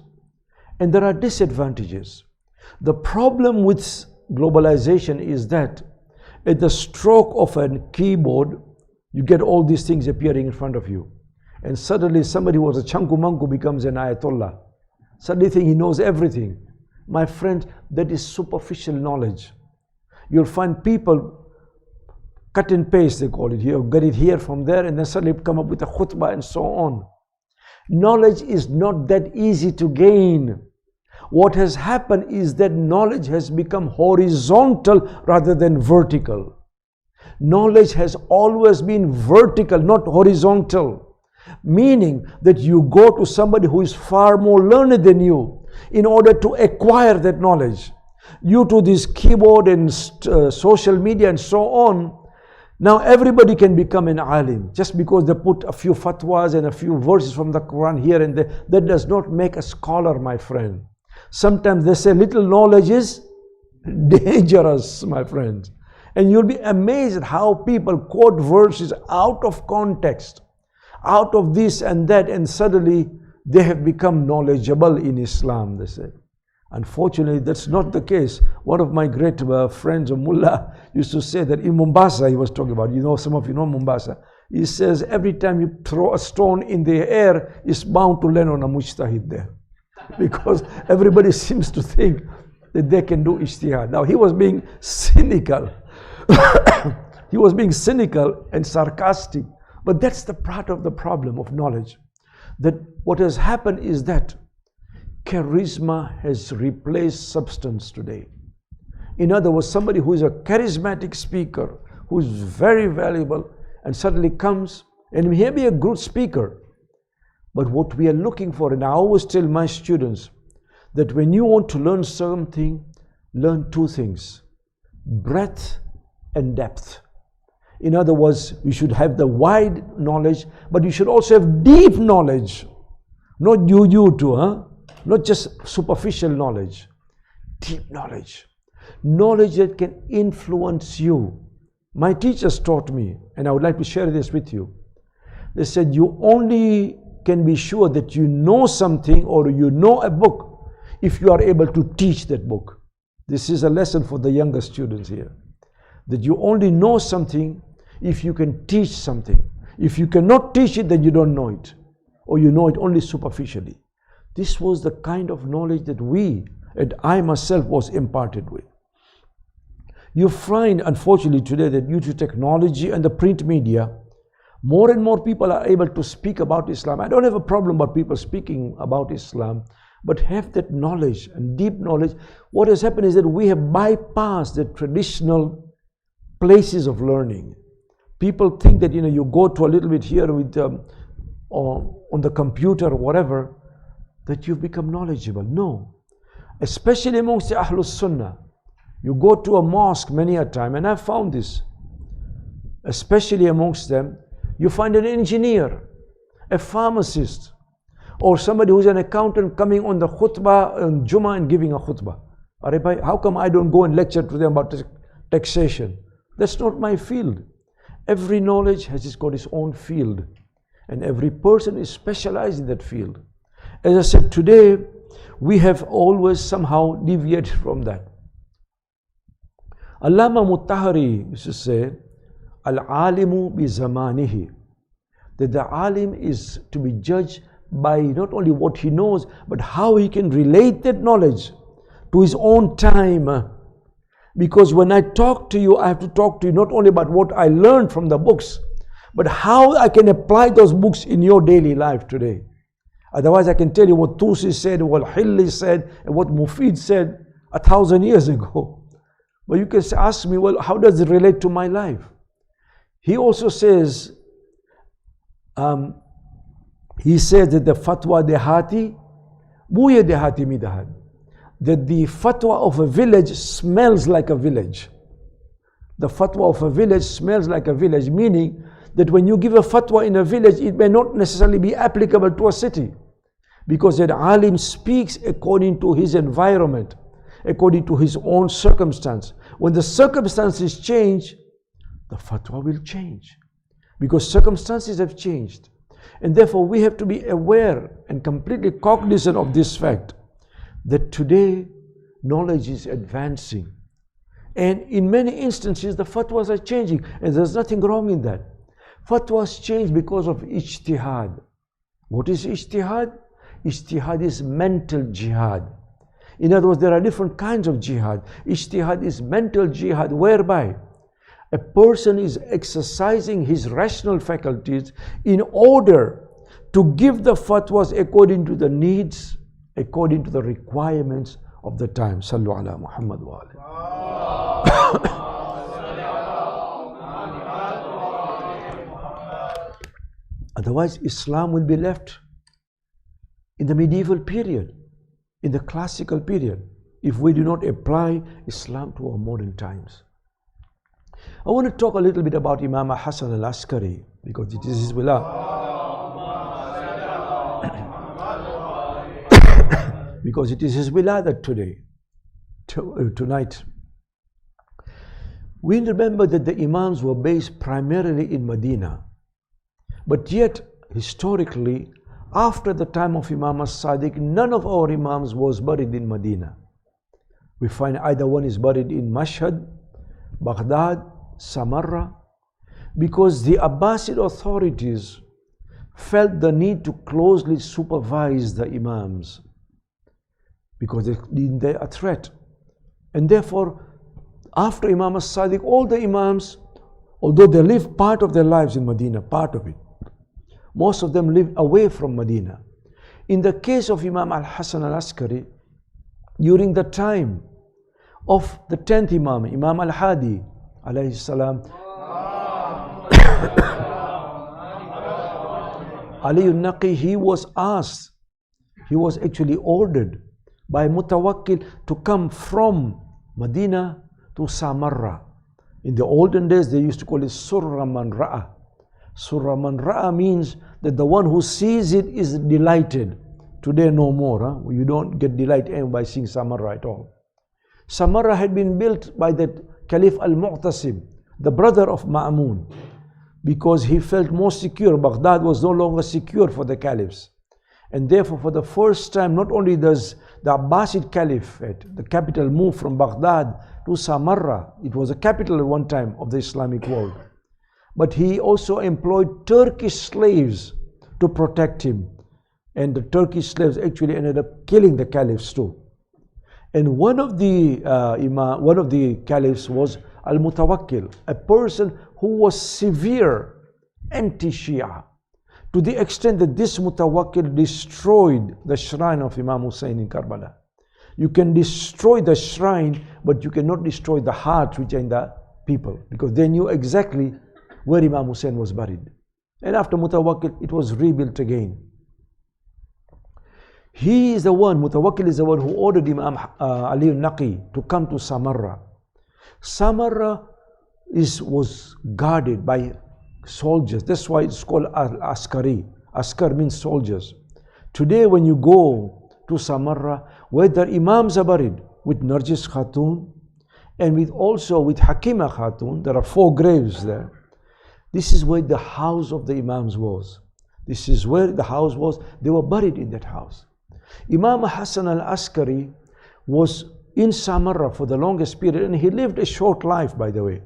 and there are disadvantages. The problem with globalization is that at the stroke of a keyboard, you get all these things appearing in front of you. And suddenly somebody who was a chanku manku becomes an ayatollah. Suddenly think he knows everything. My friend, that is superficial knowledge. You'll find people cut and paste, they call it. You get it here from there and then suddenly come up with a khutbah and so on. Knowledge is not that easy to gain. What has happened is that knowledge has become horizontal rather than vertical. Knowledge has always been vertical, not horizontal. Meaning that you go to somebody who is far more learned than you in order to acquire that knowledge. You to this keyboard and social media and so on Now everybody can become an alim. Just because they put a few fatwas and a few verses from the Quran here and there, that does not make a scholar, my friend. Sometimes they say little knowledge is dangerous, my friends. And you'll be amazed how people quote verses out of context, out of this and that, and suddenly they have become knowledgeable in Islam, they say. Unfortunately, that's not the case. One of my great friends, a mullah, used to say that in Mombasa, he was talking about, you know, some of you know Mombasa. He says every time you throw a stone in the air, it's bound to land on a mujtahid there. Because everybody seems to think that they can do ijtihad. Now, he was being cynical. He was being cynical and sarcastic. But that's the part of the problem of knowledge. That what has happened is that charisma has replaced substance today. In other words, somebody who is a charismatic speaker, who is very valuable, and suddenly comes, and he may be a good speaker. But what we are looking for, and I always tell my students, that when you want to learn something, learn two things: breadth and depth. In other words, you should have the wide knowledge, but you should also have deep knowledge. Not you too, huh? Not just superficial knowledge. Deep knowledge. Knowledge that can influence you. My teachers taught me, and I would like to share this with you. They said you only can be sure that you know something or you know a book if you are able to teach that book. This is a lesson for the younger students here. That you only know something if you can teach something. If you cannot teach it, then you don't know it, or you know it only superficially. This was the kind of knowledge that we, and I myself, was imparted with. You find, unfortunately, today that due to technology and the print media, more and more people are able to speak about Islam. I don't have a problem about people speaking about Islam, but have that knowledge and deep knowledge. What has happened is that we have bypassed the traditional places of learning. People think that, you go to a little bit here with on the computer or whatever, that you've become knowledgeable. No. Especially amongst the Ahlus Sunnah. You go to a mosque many a time, and I've found this. Especially amongst them, you find an engineer, a pharmacist, or somebody who's an accountant coming on the khutbah on Jummah and giving a khutbah. How come I don't go and lecture to them about taxation? That's not my field. Every knowledge has got its own field, and every person is specialized in that field. As I said, today we have always somehow deviated from that. Allama Mutahari used to say, Al-alimu bi zamanihi, that the alim is to be judged by not only what he knows, but how he can relate that knowledge to his own time. Because when I talk to you, I have to talk to you not only about what I learned from the books, but how I can apply those books in your daily life today. Otherwise, I can tell you what Tusi said, what Hilli said, and what Mufid said 1,000 years ago. But you can ask me, well, how does it relate to my life? He also says, he says that the fatwa dehati, buya dehati midahad, that the fatwa of a village smells like a village. The fatwa of a village smells like a village, meaning that when you give a fatwa in a village, it may not necessarily be applicable to a city, because that alim speaks according to his environment, according to his own circumstance. When the circumstances change, the fatwa will change, because circumstances have changed. And therefore we have to be aware and completely cognizant of this fact, that today knowledge is advancing. And in many instances the fatwas are changing, and there's nothing wrong in that. Fatwas change because of ijtihad. What is ijtihad? Ijtihad is mental jihad. In other words, there are different kinds of jihad. Ijtihad is mental jihad, whereby a person is exercising his rational faculties in order to give the fatwas according to the needs, according to the requirements of the time. Sallu ala Muhammad wa alayhi. Otherwise, Islam will be left in the medieval period, in the classical period, if we do not apply Islam to our modern times. I want to talk a little bit about Imam Hasan al-Askari because it is his wiladat. Because it is his wiladat today, tonight. We remember that the Imams were based primarily in Medina, but yet historically, after the time of Imam as-Sadiq, none of our Imams was buried in Medina. We find either one is buried in Mashhad, Baghdad, Samarra, because the Abbasid authorities felt the need to closely supervise the Imams because they are a threat. And therefore, after Imam as-Sadiq, all the Imams, although they lived part of their lives in Medina, part of it, most of them lived away from Medina. In the case of Imam al-Hasan al-Askari, during the time of the 10th Imam, Imam al-Hadi, alayhi salam, Ali al-Naqi, he was asked, he was actually ordered by Mutawakkil to come from Medina to Samarra. In the olden days, they used to call it Surra Man Ra'a. Surra Man Ra'a means that the one who sees it is delighted. Today no more. You don't get delight by seeing Samarra at all. Samarra had been built by the Caliph al-Mu'tasim, the brother of Ma'mun, because he felt more secure. Baghdad was no longer secure for the caliphs. And therefore, for the first time, not only does the Abbasid Caliphate, the capital, move from Baghdad to Samarra, it was a capital at one time of the Islamic world, but he also employed Turkish slaves to protect him. And the Turkish slaves actually ended up killing the caliphs too. And one of the caliphs was al-Mutawakkil, a person who was severe anti-Shia, to the extent that this Mutawakkil destroyed the shrine of Imam Hussein in Karbala. You can destroy the shrine, but you cannot destroy the hearts which are in the people, because they knew exactly where Imam Hussein was buried. And after Mutawakkil, it was rebuilt again. He is the one, Mutawakkil is the one who ordered Imam Ali al-Naqi to come to Samarra. Samarra was guarded by soldiers. That's why it's called al-Askari. Askar means soldiers. Today when you go to Samarra, where the Imams are buried, with Narjis Khatun and with Hakima Khatun, there are 4 graves there. This is where the house of the Imams was. This is where the house was. They were buried in that house. Imam Hasan al-Askari was in Samarra for the longest period, and he lived a short life, by the way.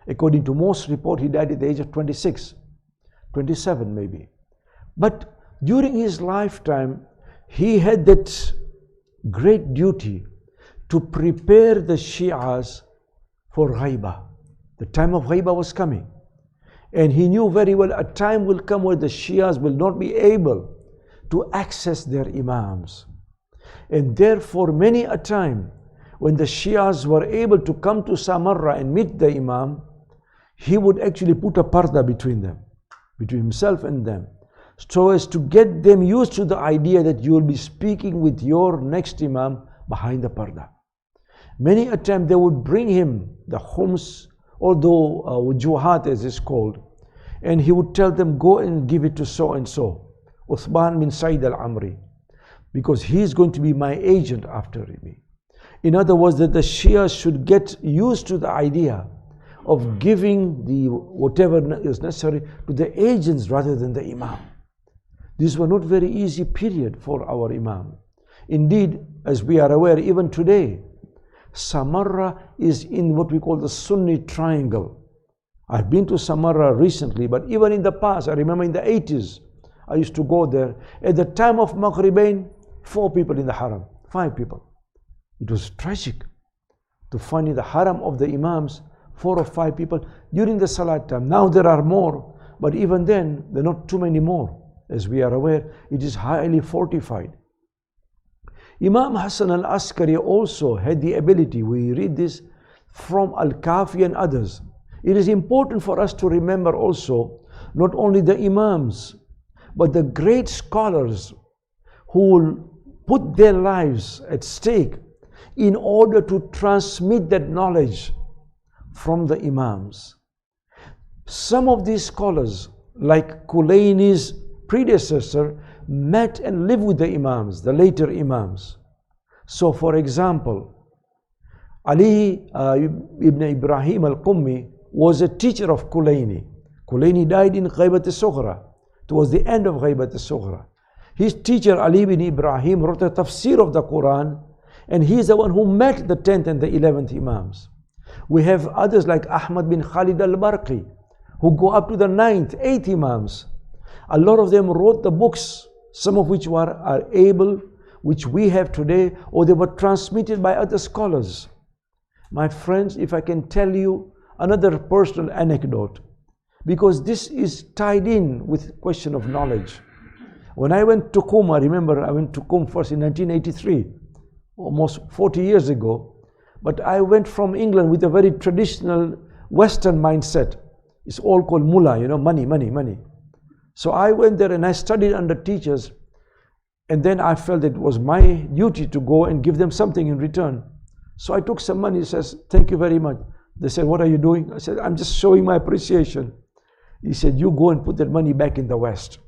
According to most reports, he died at the age of 26, 27 maybe. But during his lifetime, he had that great duty to prepare the Shias for Ghaibah. The time of Ghaibah was coming. And he knew very well a time will come where the Shias will not be able to access their Imams. And therefore, many a time, when the Shias were able to come to Samarra and meet the Imam, he would actually put a parda between them, between himself and them, so as to get them used to the idea that you will be speaking with your next Imam behind the parda. Many a time they would bring him the khums, although wujuhat as it's called, and he would tell them, go and give it to so and so, Uthman bin Said al-Amri, because he is going to be my agent after me. In other words, that the Shia should get used to the idea of giving the whatever is necessary to the agents rather than the Imam. These were not very easy period for our Imam. Indeed, as we are aware, even today, Samarra is in what we call the Sunni triangle. I've been to Samarra recently, but even in the past, I remember in the 80s, I used to go there. At the time of Maghribain, 4 people in the Haram, 5 people. It was tragic to find in the Haram of the Imams 4 or 5 people during the Salat time. Now there are more, but even then, there are not too many more. As we are aware, it is highly fortified. Imam Hasan al-Askari also had the ability, we read this from Al-Kafi and others. It is important for us to remember also, not only the Imams, but the great scholars who will put their lives at stake in order to transmit that knowledge from the Imams. Some of these scholars, like Kulaini's predecessor, met and lived with the Imams, the later Imams. So for example, Ali ibn Ibrahim al-Qummi was a teacher of Kulaini. Kulaini died in Ghaibat al-Sughra, towards the end of Ghaibat al-Sughra. His teacher Ali ibn Ibrahim wrote a tafsir of the Quran, and he is the one who met the 10th and the 11th Imams. We have others like Ahmad bin Khalid al-Barqi, who go up to the 9th, 8th Imams. A lot of them wrote the books, some of which are able, which we have today, or they were transmitted by other scholars. My friends, if I can tell you another personal anecdote, because this is tied in with question of knowledge. When I went to Qum, I remember I went to Qum first in 1983, almost 40 years ago. But I went from England with a very traditional Western mindset. It's all called mullah, you know, money, money, money. So I went there and I studied under teachers, and then I felt it was my duty to go and give them something in return. So I took some money. He says, thank you very much. They said, what are you doing? I said, I'm just showing my appreciation. He said, you go and put that money back in the West.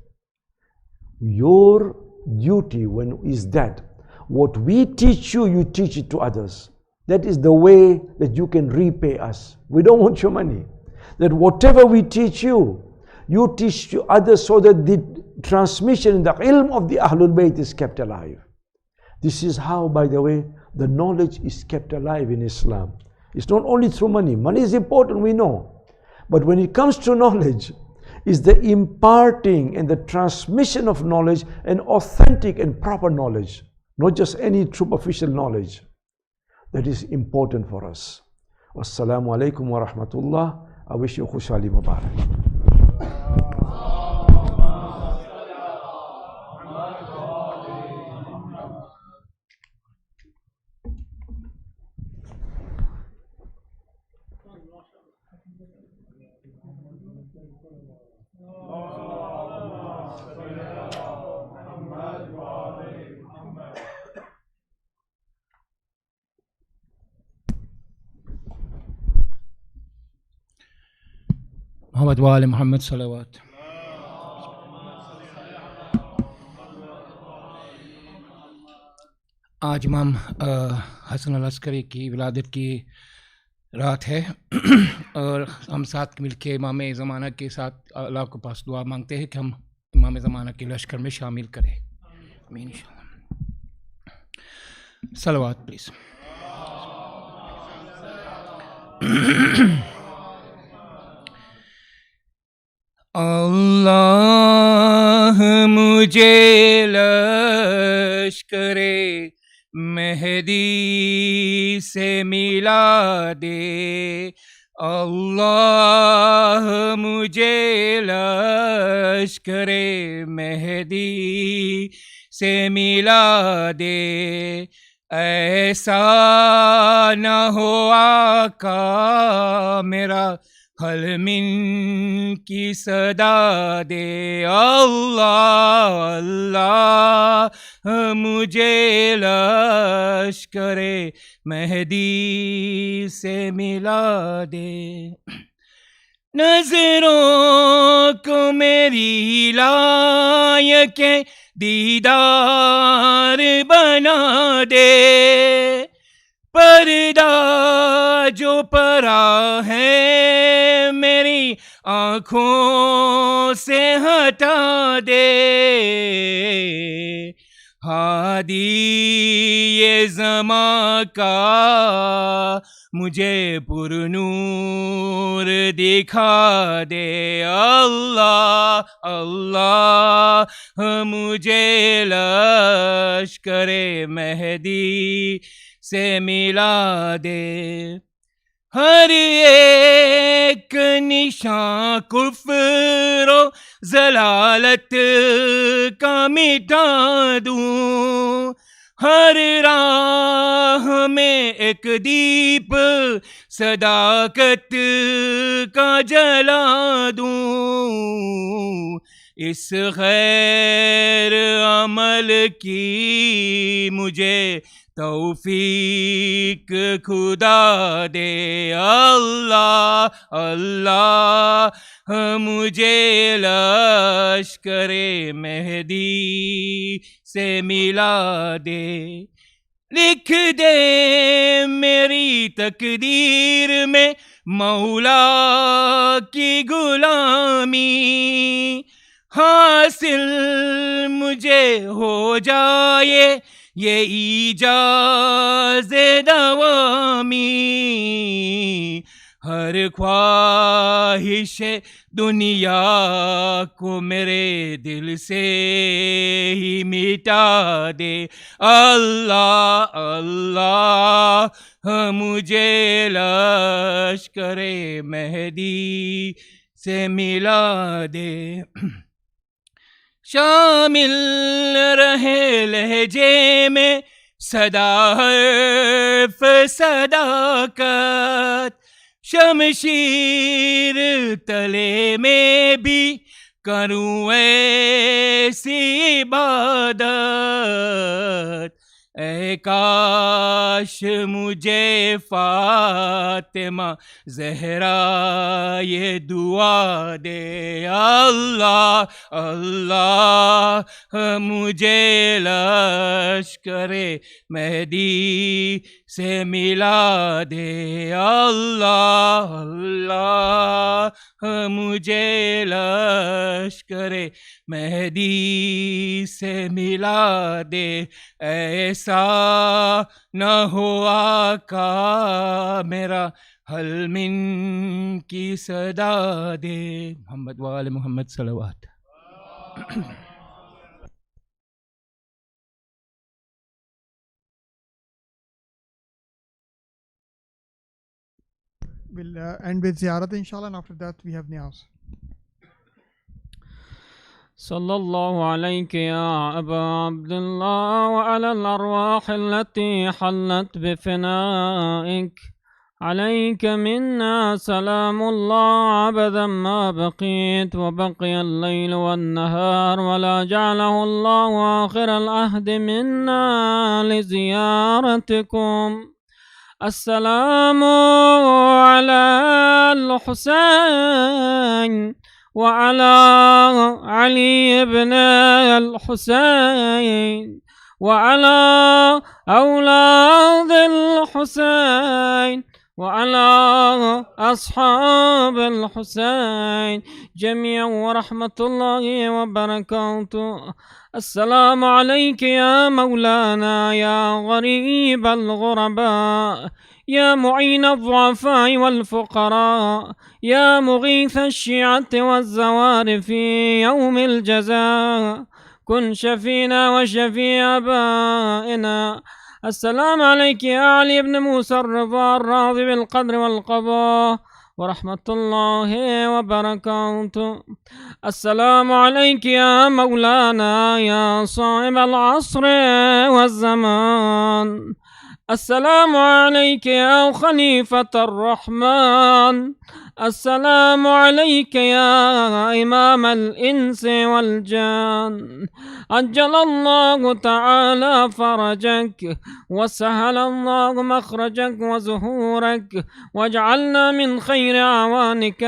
Your duty is that what we teach you, you teach it to others. That is the way that you can repay us. We don't want your money. That whatever we teach you, you teach to others, so that the transmission in the ilm of the Ahlul Bayt is kept alive. This is how, by the way, the knowledge is kept alive in Islam. It's not only through money. Money is important, we know. But when it comes to knowledge, it's the imparting and the transmission of knowledge, and authentic and proper knowledge, not just any superficial knowledge. That is important for us. Wassalamu alaikum wa rahmatullah. I wish you Khushali Mubarak. Mohammad वाले मोहम्मद सलावत। आज इमाम हसन अल-अस्करी की विलादत की रात है और हम साथ मिलके इमाम ज़माना के साथ अल्लाह के पास दुआ मांगते हैं कि हम इमाम ज़माना के लश्कर में शामिल करें। आमीन इंशाअल्लाह। सलावत प्लीज़। अल्लाह मुझे लश्करे मेहदी से मिला दे, अल्लाह मुझे लश्करे मेहदी से मिला दे, ऐसा न हो आका मेरा हलमिन की सदा दे, अल्लाह अल्लाह मुझे लश्करे मेहदी से मिला दे, नजरों को मेरी लायक दीदार बना दे, पर्दा जो परा है मेरी आँखों से हटा दे, हादी ये ज़मां का मुझे पुरनूर दिखा दे, अल्लाह अल्लाह मुझे लश्करे मेहदी से मिला दे, हर एक निशान कुफ्र ज़लालत का मिटा दूं, हर राह में एक दीप सदाकत का जला दूं, इस खैर अमल की मुझे तौफीक खुदा दे अल्लाह अल्लाह मुझे लश्करे मेहदी से मिला दे लिख दे मेरी तकदीर में मौला की गुलामी हासिल मुझे हो जाए ये इजाज़े दवामी हर ख्वाहिश दुनिया को मेरे दिल से ही मिटा दे अल्लाह अल्लाह मुझे लश्करे मेहदी से मिला दे शामिल रहे लहजे में सदा हर्फ सदाकत शमशीर तले में भी करूँ ऐसी इबादत ऐ काश मुझे फातिमा ज़हरा ये दुआ दे अल्लाह अल्लाह मुझे लश्करे मेहदी से मिला दे अल्लाह अल्लाह मुझे लश्करे मेहदी से मिला दे ऐसा न हो आका मेरा हल मिन की सदा दे मोहम्मद वाले Mohammad सलवात We'll end with ziyarat inshallah, and after that we have niyaz. صلى الله عليك يا أبا عبد الله وعلى الأرواح التي حلت بفنائك عليك منا سلام الله أبدا ما بقيت وبقي الليل والنهار ولا جعله الله آخر العهد منا لزيارتكم السلام على الحسين وعلى علي بن الحسين وعلى أولاد الحسين وعلى أصحاب الحسين جميعا ورحمة الله وبركاته السلام عليك يا مولانا يا غريب الغرباء يا معين الضعفاء والفقراء يا مغيث الشيعة والزوار في يوم الجزاء كن شفينا وشفيع آبائنا السلام عليك يا علي بن موسى الرضا الراضي بالقدر والقضاء ورحمة الله وبركاته السلام عليك يا مولانا يا صاحب العصر والزمان السلام عليك يا خليفة الرحمن السلام عليك يا إمام الإنس والجان عجل الله تعالى فرجك وسهل الله مخرجك وزهورك واجعلنا من خير أعوانك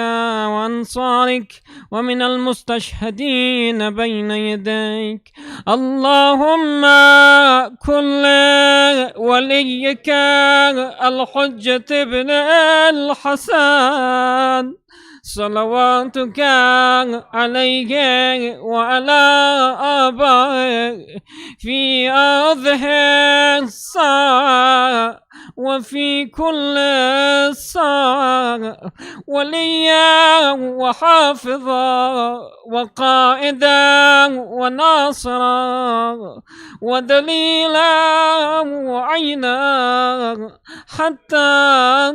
وأنصارك ومن المستشهدين بين يديك اللهم كن وليك الحجة بن الحسن صلواتك عليه وعلى آبائه في هذه الساعة وفي كل ساعة وليا وحافظا وقائدا وناصرا ودليلا وعينا حتى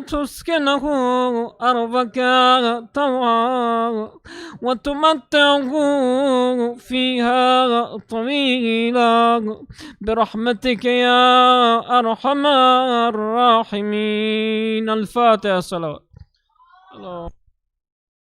تسكنه أرضك طوعا وتمتعه فيها طويلا برحمتك يا أرحم الراحمين. الفاتحة. صلوات الله.